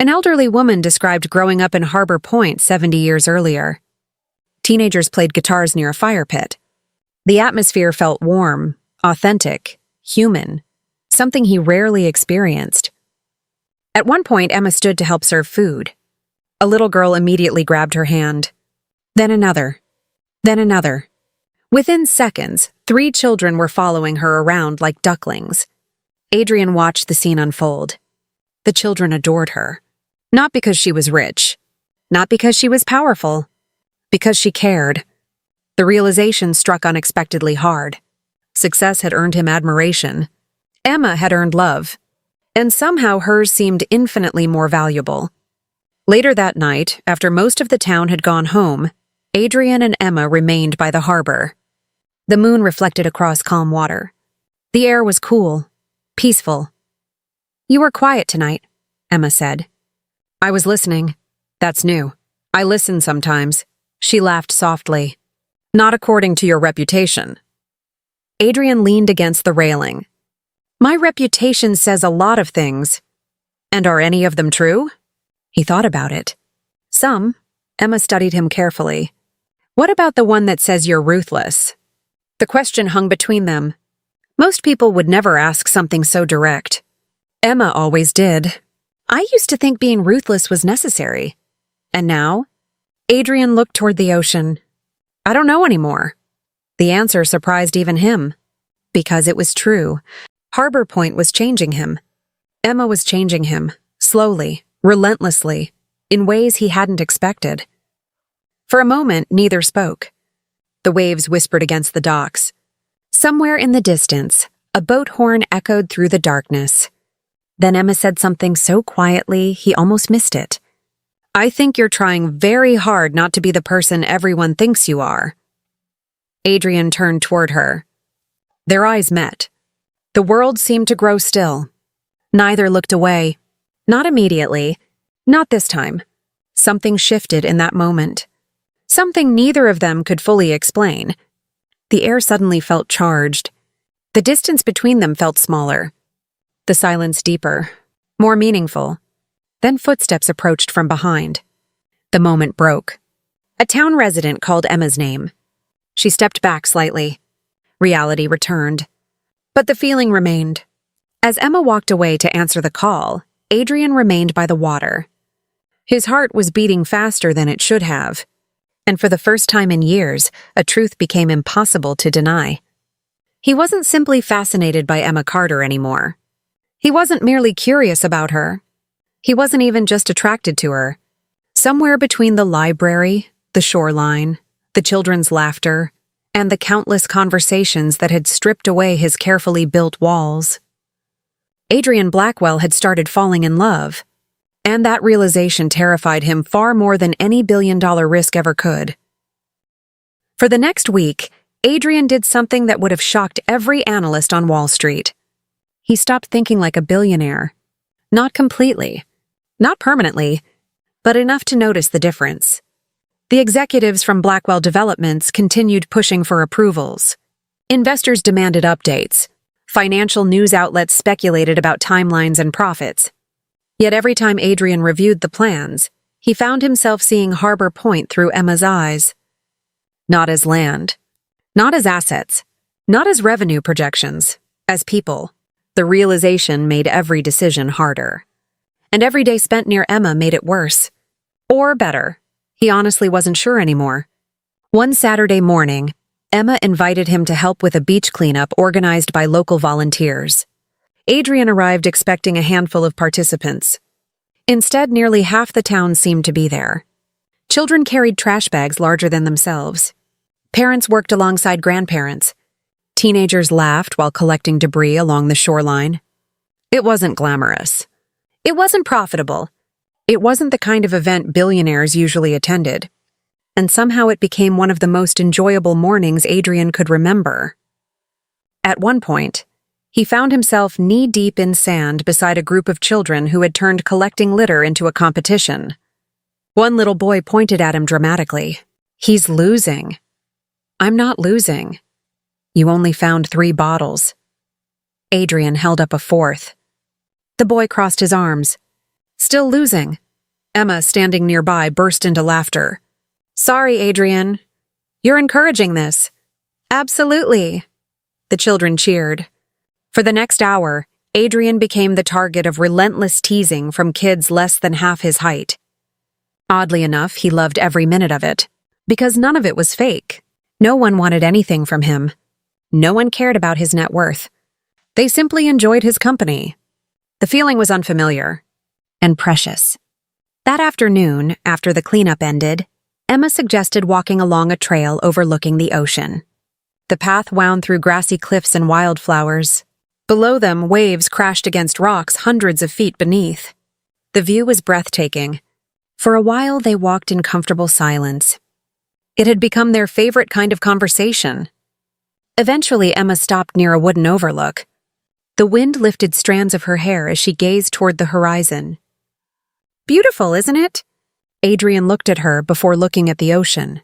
An elderly woman described growing up in Harbor Point 70 years earlier. Teenagers played guitars near a fire pit. The atmosphere felt warm, authentic, human, something he rarely experienced. At one point, Emma stood to help serve food. A little girl immediately grabbed her hand. Then another. Then another. Within seconds, 3 children were following her around like ducklings. Adrian watched the scene unfold. The children adored her. Not because she was rich. Not because she was powerful. Because she cared. The realization struck unexpectedly hard. Success had earned him admiration. Emma had earned love. And somehow hers seemed infinitely more valuable. Later that night, after most of the town had gone home, Adrian and Emma remained by the harbor. The moon reflected across calm water. The air was cool, peaceful. "You were quiet tonight," Emma said. "I was listening. That's new. I listen sometimes." She laughed softly. "Not according to your reputation." Adrian leaned against the railing. "My reputation says a lot of things. And are any of them true?" He thought about it. "Some." Emma studied him carefully. "What about the one that says you're ruthless?" The question hung between them. Most people would never ask something so direct. Emma always did. "I used to think being ruthless was necessary. And now?" Adrian looked toward the ocean. "I don't know anymore." The answer surprised even him. Because it was true. Harbor Point was changing him. Emma was changing him, slowly, relentlessly, in ways he hadn't expected. For a moment, neither spoke. The waves whispered against the docks. Somewhere in the distance, a boat horn echoed through the darkness. Then Emma said something so quietly he almost missed it. "I think you're trying very hard not to be the person everyone thinks you are." Adrian turned toward her. Their eyes met. The world seemed to grow still. Neither looked away. Not immediately. Not this time. Something shifted in that moment. Something neither of them could fully explain. The air suddenly felt charged. The distance between them felt smaller. The silence deeper, more meaningful. Then footsteps approached from behind. The moment broke. A town resident called Emma's name. She stepped back slightly. Reality returned. But the feeling remained. As Emma walked away to answer the call, Adrian remained by the water. His heart was beating faster than it should have. And for the first time in years, a truth became impossible to deny. He wasn't simply fascinated by Emma Carter anymore. He wasn't merely curious about her. He wasn't even just attracted to her. Somewhere between the library, the shoreline, the children's laughter, and the countless conversations that had stripped away his carefully built walls, Adrian Blackwell had started falling in love. And that realization terrified him far more than any billion-dollar risk ever could. For the next week, Adrian did something that would have shocked every analyst on Wall Street. He stopped thinking like a billionaire. Not completely, not permanently, but enough to notice the difference. The executives from Blackwell Developments continued pushing for approvals. Investors demanded updates. Financial news outlets speculated about timelines and profits. Yet every time Adrian reviewed the plans, he found himself seeing Harbor Point through Emma's eyes. Not as land, not as assets, not as revenue projections, as people. The realization made every decision harder. And every day spent near Emma made it worse. Or better. He honestly wasn't sure anymore. One Saturday morning, Emma invited him to help with a beach cleanup organized by local volunteers. Adrian arrived expecting a handful of participants. Instead, nearly half the town seemed to be there. Children carried trash bags larger than themselves. Parents worked alongside grandparents. Teenagers laughed while collecting debris along the shoreline. It wasn't glamorous. It wasn't profitable. It wasn't the kind of event billionaires usually attended. And somehow it became one of the most enjoyable mornings Adrian could remember. At one point, he found himself knee-deep in sand beside a group of children who had turned collecting litter into a competition. One little boy pointed at him dramatically. "He's losing." "I'm not losing. You only found 3 bottles." Adrian held up a 4th. The boy crossed his arms. "Still losing." Emma, standing nearby, burst into laughter. "Sorry, Adrian. You're encouraging this." "Absolutely." The children cheered. For the next hour, Adrian became the target of relentless teasing from kids less than half his height. Oddly enough, he loved every minute of it, because none of it was fake. No one wanted anything from him. No one cared about his net worth. They simply enjoyed his company. The feeling was unfamiliar and precious. That afternoon, after the cleanup ended, Emma suggested walking along a trail overlooking the ocean. The path wound through grassy cliffs and wildflowers. Below them, waves crashed against rocks hundreds of feet beneath. The view was breathtaking. For a while, they walked in comfortable silence. It had become their favorite kind of conversation. Eventually, Emma stopped near a wooden overlook. The wind lifted strands of her hair as she gazed toward the horizon. "Beautiful, isn't it?" Adrian looked at her before looking at the ocean.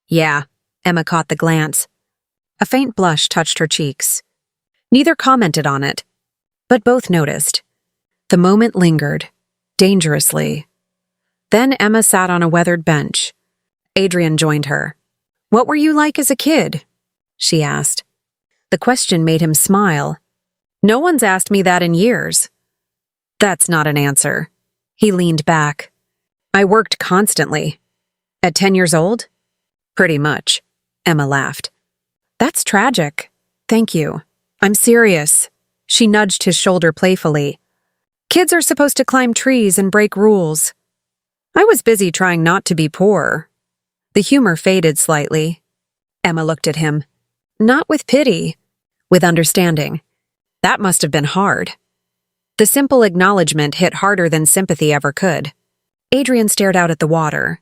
"Yeah," Emma caught the glance. A faint blush touched her cheeks. Neither commented on it, but both noticed. The moment lingered, dangerously. Then Emma sat on a weathered bench. Adrian joined her. "What were you like as a kid?" she asked. The question made him smile. "No one's asked me that in years." "That's not an answer." He leaned back. "I worked constantly." "At 10 years old?" "Pretty much," Emma laughed. "That's tragic. Thank you. I'm serious." She nudged his shoulder playfully. "Kids are supposed to climb trees and break rules. I was busy trying not to be poor." The humor faded slightly. Emma looked at him. Not with pity, with understanding. That must have been hard. The simple acknowledgement hit harder than sympathy ever could. Adrian stared out at the water.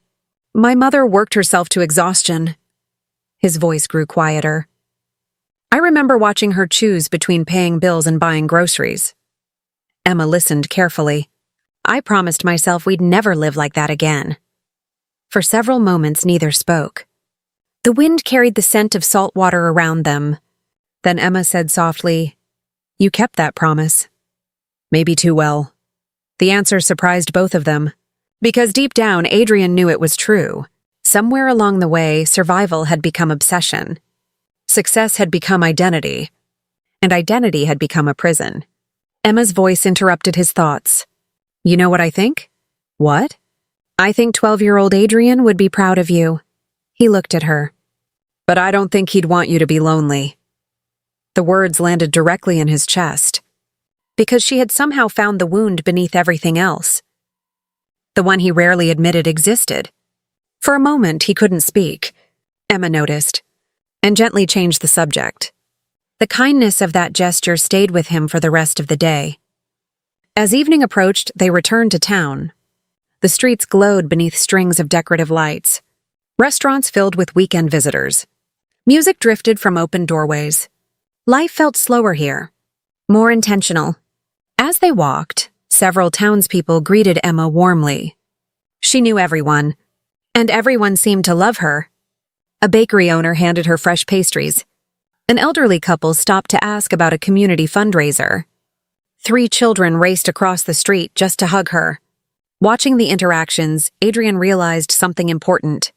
"My mother worked herself to exhaustion." His voice grew quieter. "I remember watching her choose between paying bills and buying groceries." Emma listened carefully. "I promised myself we'd never live like that again." For several moments, neither spoke. The wind carried the scent of salt water around them. Then Emma said softly, "You kept that promise." "Maybe too well." The answer surprised both of them, because deep down, Adrian knew it was true. Somewhere along the way, survival had become obsession. Success had become identity, and identity had become a prison. Emma's voice interrupted his thoughts. "You know what I think?" "What?" "I think 12-year-old Adrian would be proud of you." He looked at her. "But I don't think he'd want you to be lonely." The words landed directly in his chest, because she had somehow found the wound beneath everything else. The one he rarely admitted existed. For a moment, he couldn't speak, Emma noticed, and gently changed the subject. The kindness of that gesture stayed with him for the rest of the day. As evening approached, they returned to town. The streets glowed beneath strings of decorative lights. Restaurants filled with weekend visitors. Music drifted from open doorways. Life felt slower here, more intentional. As they walked, several townspeople greeted Emma warmly. She knew everyone, and everyone seemed to love her. A bakery owner handed her fresh pastries. An elderly couple stopped to ask about a community fundraiser. 3 children raced across the street just to hug her. Watching the interactions, Adrian realized something important.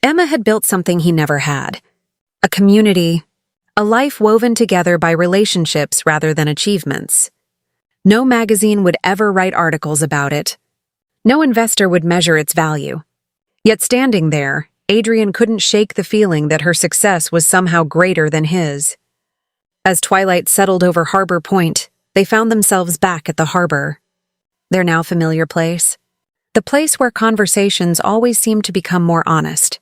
Emma had built something he never had. A community, a life woven together by relationships rather than achievements. No magazine would ever write articles about it. No investor would measure its value. Yet standing there, Adrian couldn't shake the feeling that her success was somehow greater than his. As twilight settled over Harbor Point, they found themselves back at the harbor. Their now familiar place. The place where conversations always seemed to become more honest,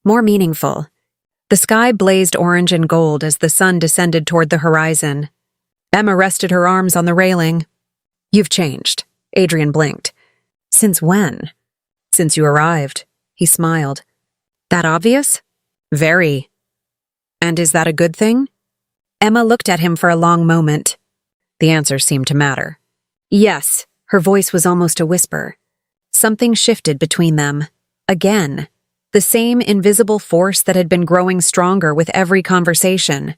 more meaningful. The sky blazed orange and gold as the sun descended toward the horizon. Emma rested her arms on the railing. "You've changed," Adrian blinked. "Since when?" "Since you arrived," he smiled. "That obvious?" "Very." "And is that a good thing?" Emma looked at him for a long moment. The answer seemed to matter. "Yes," her voice was almost a whisper. Something shifted between them. Again. The same invisible force that had been growing stronger with every conversation.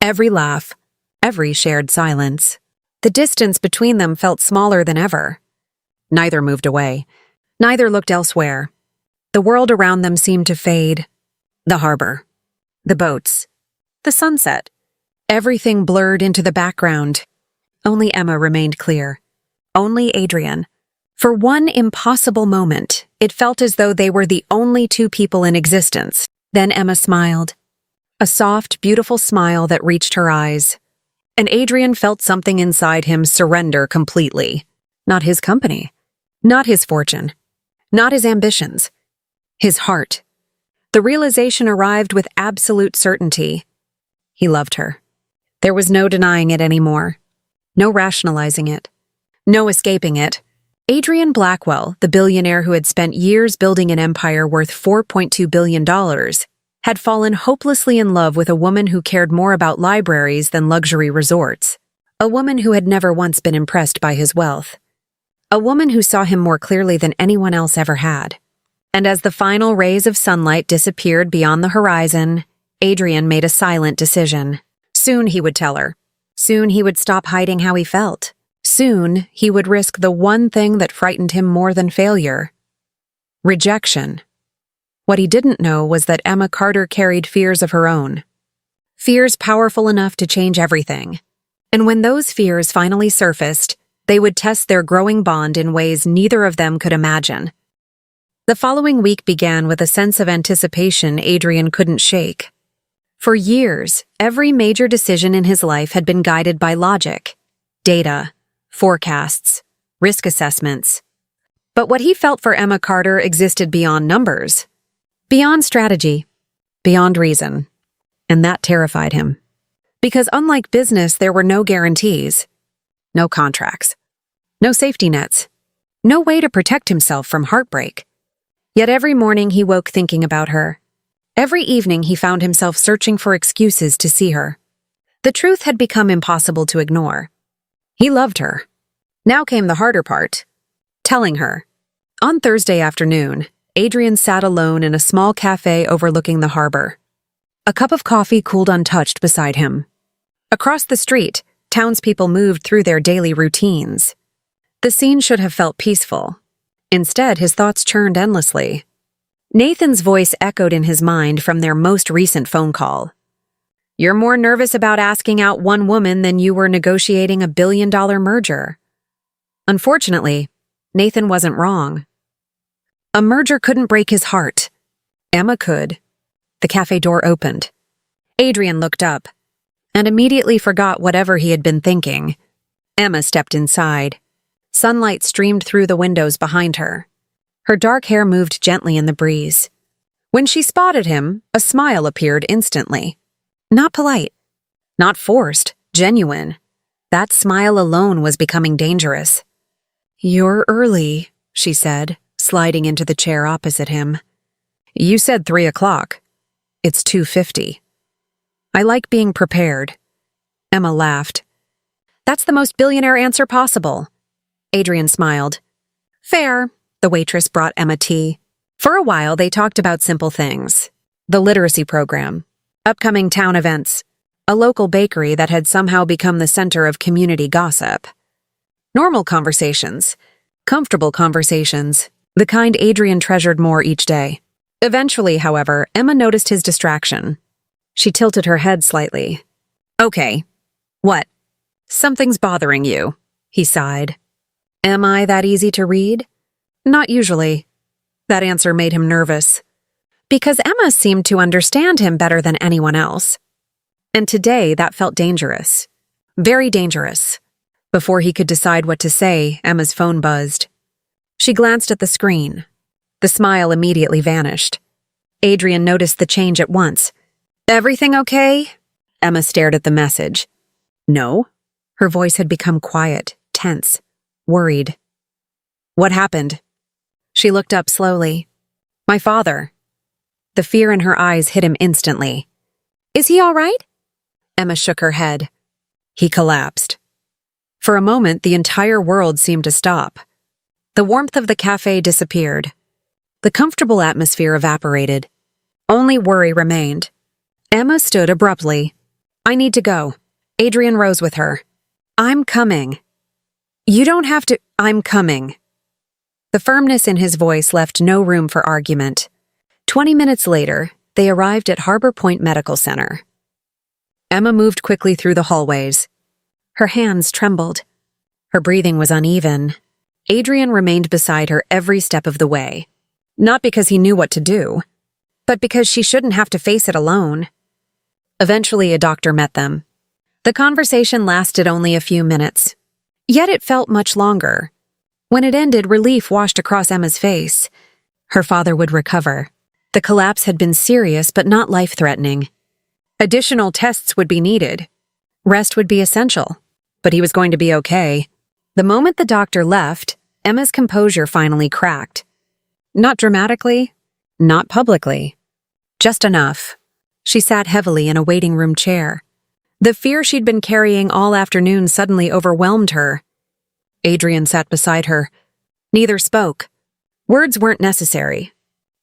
Every laugh. Every shared silence. The distance between them felt smaller than ever. Neither moved away. Neither looked elsewhere. The world around them seemed to fade. The harbor. The boats. The sunset. Everything blurred into the background. Only Emma remained clear. Only Adrian. For one impossible moment, it felt as though they were the only two people in existence. Then Emma smiled. A soft, beautiful smile that reached her eyes. And Adrian felt something inside him surrender completely. Not his company. Not his fortune. Not his ambitions. His heart. The realization arrived with absolute certainty. He loved her. There was no denying it anymore. No rationalizing it. No escaping it. Adrian Blackwell, the billionaire who had spent years building an empire worth $4.2 billion, had fallen hopelessly in love with a woman who cared more about libraries than luxury resorts. A woman who had never once been impressed by his wealth. A woman who saw him more clearly than anyone else ever had. And as the final rays of sunlight disappeared beyond the horizon, Adrian made a silent decision. Soon he would tell her. Soon he would stop hiding how he felt. Soon he would risk the one thing that frightened him more than failure. Rejection. What he didn't know was that Emma Carter carried fears of her own. Fears powerful enough to change everything. And when those fears finally surfaced, they would test their growing bond in ways neither of them could imagine. The following week began with a sense of anticipation Adrian couldn't shake. For years, every major decision in his life had been guided by logic, data, forecasts, risk assessments. But what he felt for Emma Carter existed beyond numbers, beyond strategy, beyond reason. And that terrified him. Because unlike business, there were no guarantees, no contracts, no safety nets, no way to protect himself from heartbreak. Yet every morning he woke thinking about her. Every evening he found himself searching for excuses to see her. The truth had become impossible to ignore. He loved her. Now came the harder part. Telling her. On Thursday afternoon, Adrian sat alone in a small cafe overlooking the harbor. A cup of coffee cooled untouched beside him. Across the street, townspeople moved through their daily routines. The scene should have felt peaceful. Instead, his thoughts churned endlessly. Nathan's voice echoed in his mind from their most recent phone call. "You're more nervous about asking out one woman than you were negotiating a billion-dollar merger." Unfortunately, Nathan wasn't wrong. A merger couldn't break his heart. Emma could. The cafe door opened. Adrian looked up and immediately forgot whatever he had been thinking. Emma stepped inside. Sunlight streamed through the windows behind her. Her dark hair moved gently in the breeze. When she spotted him, a smile appeared instantly. Not polite. Not forced. Genuine. That smile alone was becoming dangerous. "You're early," she said, sliding into the chair opposite him. "You said 3 o'clock. It's 2:50. I like being prepared." Emma laughed. "That's the most billionaire answer possible." Adrian smiled. "Fair." The waitress brought Emma tea. For a while, they talked about simple things. The literacy program, upcoming town events, a local bakery that had somehow become the center of community gossip. Normal conversations, comfortable conversations, the kind Adrian treasured more each day. Eventually, however, Emma noticed his distraction. She tilted her head slightly. "Okay. What?" "Something's bothering you," he sighed. "Am I that easy to read?" "Not usually." That answer made him nervous. Because Emma seemed to understand him better than anyone else. And today that felt dangerous. Very dangerous. Before he could decide what to say, Emma's phone buzzed. She glanced at the screen. The smile immediately vanished. Adrian noticed the change at once. Everything okay? Emma stared at the message. No. Her voice had become quiet, tense, worried. What happened? She looked up slowly. My father. The fear in her eyes hit him instantly. Is he all right? Emma shook her head. He collapsed. For a moment, the entire world seemed to stop. The warmth of the cafe disappeared. The comfortable atmosphere evaporated. Only worry remained. Emma stood abruptly. I need to go. Adrian rose with her. I'm coming. You don't have to. I'm coming. The firmness in his voice left no room for argument. 20 minutes later, they arrived at Harbor Point Medical Center. Emma moved quickly through the hallways. Her hands trembled. Her breathing was uneven. Adrian remained beside her every step of the way. Not because he knew what to do, but because she shouldn't have to face it alone. Eventually, a doctor met them. The conversation lasted only a few minutes. Yet it felt much longer. When it ended, relief washed across Emma's face. Her father would recover. The collapse had been serious but not life-threatening. Additional tests would be needed. Rest would be essential. But he was going to be okay. The moment the doctor left, Emma's composure finally cracked. Not dramatically, not publicly. Just enough. She sat heavily in a waiting room chair. The fear she'd been carrying all afternoon suddenly overwhelmed her. Adrian sat beside her. Neither spoke. Words weren't necessary.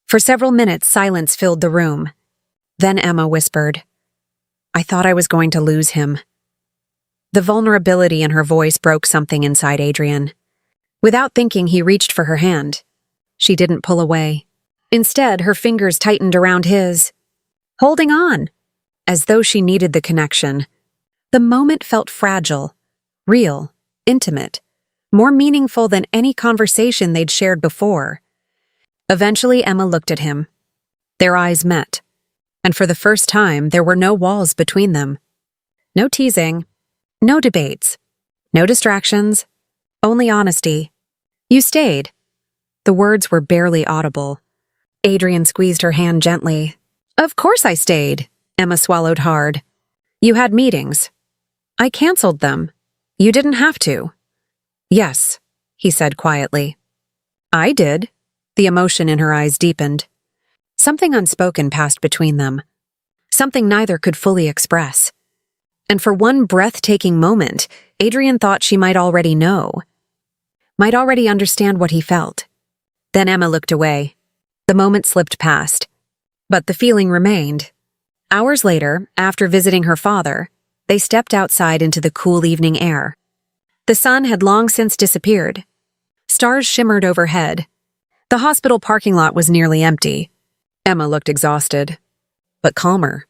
For several minutes, silence filled the room. Then Emma whispered, I thought I was going to lose him. The vulnerability in her voice broke something inside Adrian. Without thinking, he reached for her hand. She didn't pull away. Instead, her fingers tightened around his, holding on, as though she needed the connection. The moment felt fragile, real, intimate, more meaningful than any conversation they'd shared before. Eventually, Emma looked at him. Their eyes met, and for the first time, there were no walls between them. No teasing, no debates, no distractions, only honesty. You stayed. The words were barely audible. Adrian squeezed her hand gently. Of course I stayed. Emma swallowed hard. You had meetings. I canceled them. You didn't have to. Yes, he said quietly. I did. The emotion in her eyes deepened. Something unspoken passed between them. Something neither could fully express. And for one breathtaking moment, Adrian thought she might already know. Might already understand what he felt. Then Emma looked away. The moment slipped past. But the feeling remained. Hours later, after visiting her father, they stepped outside into the cool evening air. The sun had long since disappeared. Stars shimmered overhead. The hospital parking lot was nearly empty. Emma looked exhausted, but calmer.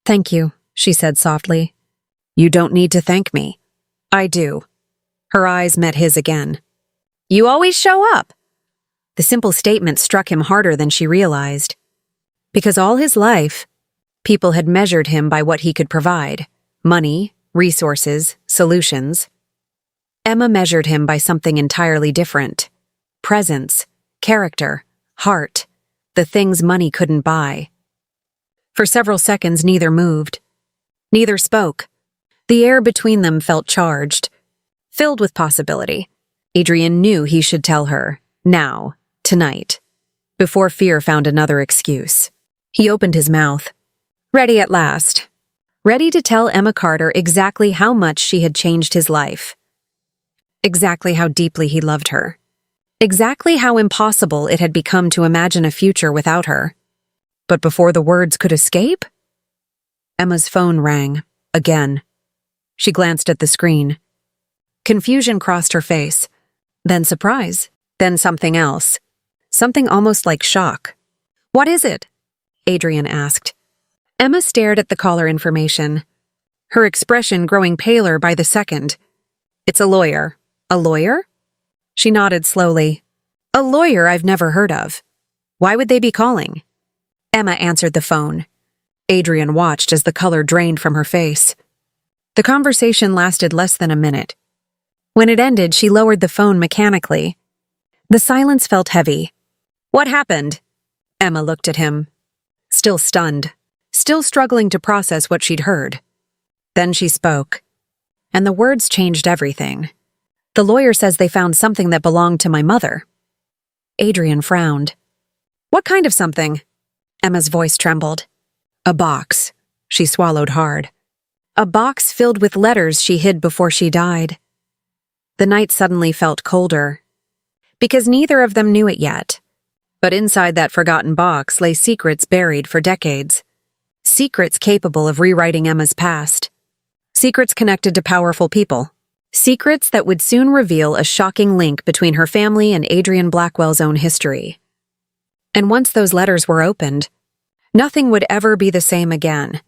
Thank you, she said softly. You don't need to thank me. I do. Her eyes met his again. You always show up. The simple statement struck him harder than she realized. Because all his life, people had measured him by what he could provide. Money, resources, solutions. Emma measured him by something entirely different. Presence, character, heart, the things money couldn't buy. For several seconds, neither moved. Neither spoke. The air between them felt charged, filled with possibility. Adrian knew he should tell her, now, tonight, before fear found another excuse. He opened his mouth. Ready at last. Ready to tell Emma Carter exactly how much she had changed his life. Exactly how deeply he loved her. Exactly how impossible it had become to imagine a future without her. But before the words could escape, Emma's phone rang, again. She glanced at the screen. Confusion crossed her face, then surprise, then something else. Something almost like shock. What is it? Adrian asked. Emma stared at the caller information, her expression growing paler by the second. It's a lawyer. A lawyer? She nodded slowly. A lawyer I've never heard of. Why would they be calling? Emma answered the phone. Adrian watched as the color drained from her face. The conversation lasted less than a minute. When it ended, she lowered the phone mechanically. The silence felt heavy. What happened? Emma looked at him. Still stunned. still struggling to process what she'd heard. Then she spoke, and the words changed everything. "The lawyer says they found something that belonged to my mother." Adrian frowned. "What kind of something?" Emma's voice trembled. "A box." She swallowed hard. "A box filled with letters she hid before she died." The night suddenly felt colder, because neither of them knew it yet. But inside that forgotten box lay secrets buried for decades. Secrets capable of rewriting Emma's past. Secrets connected to powerful people. Secrets that would soon reveal a shocking link between her family and Adrian Blackwell's own history. And once those letters were opened, nothing would ever be the same again.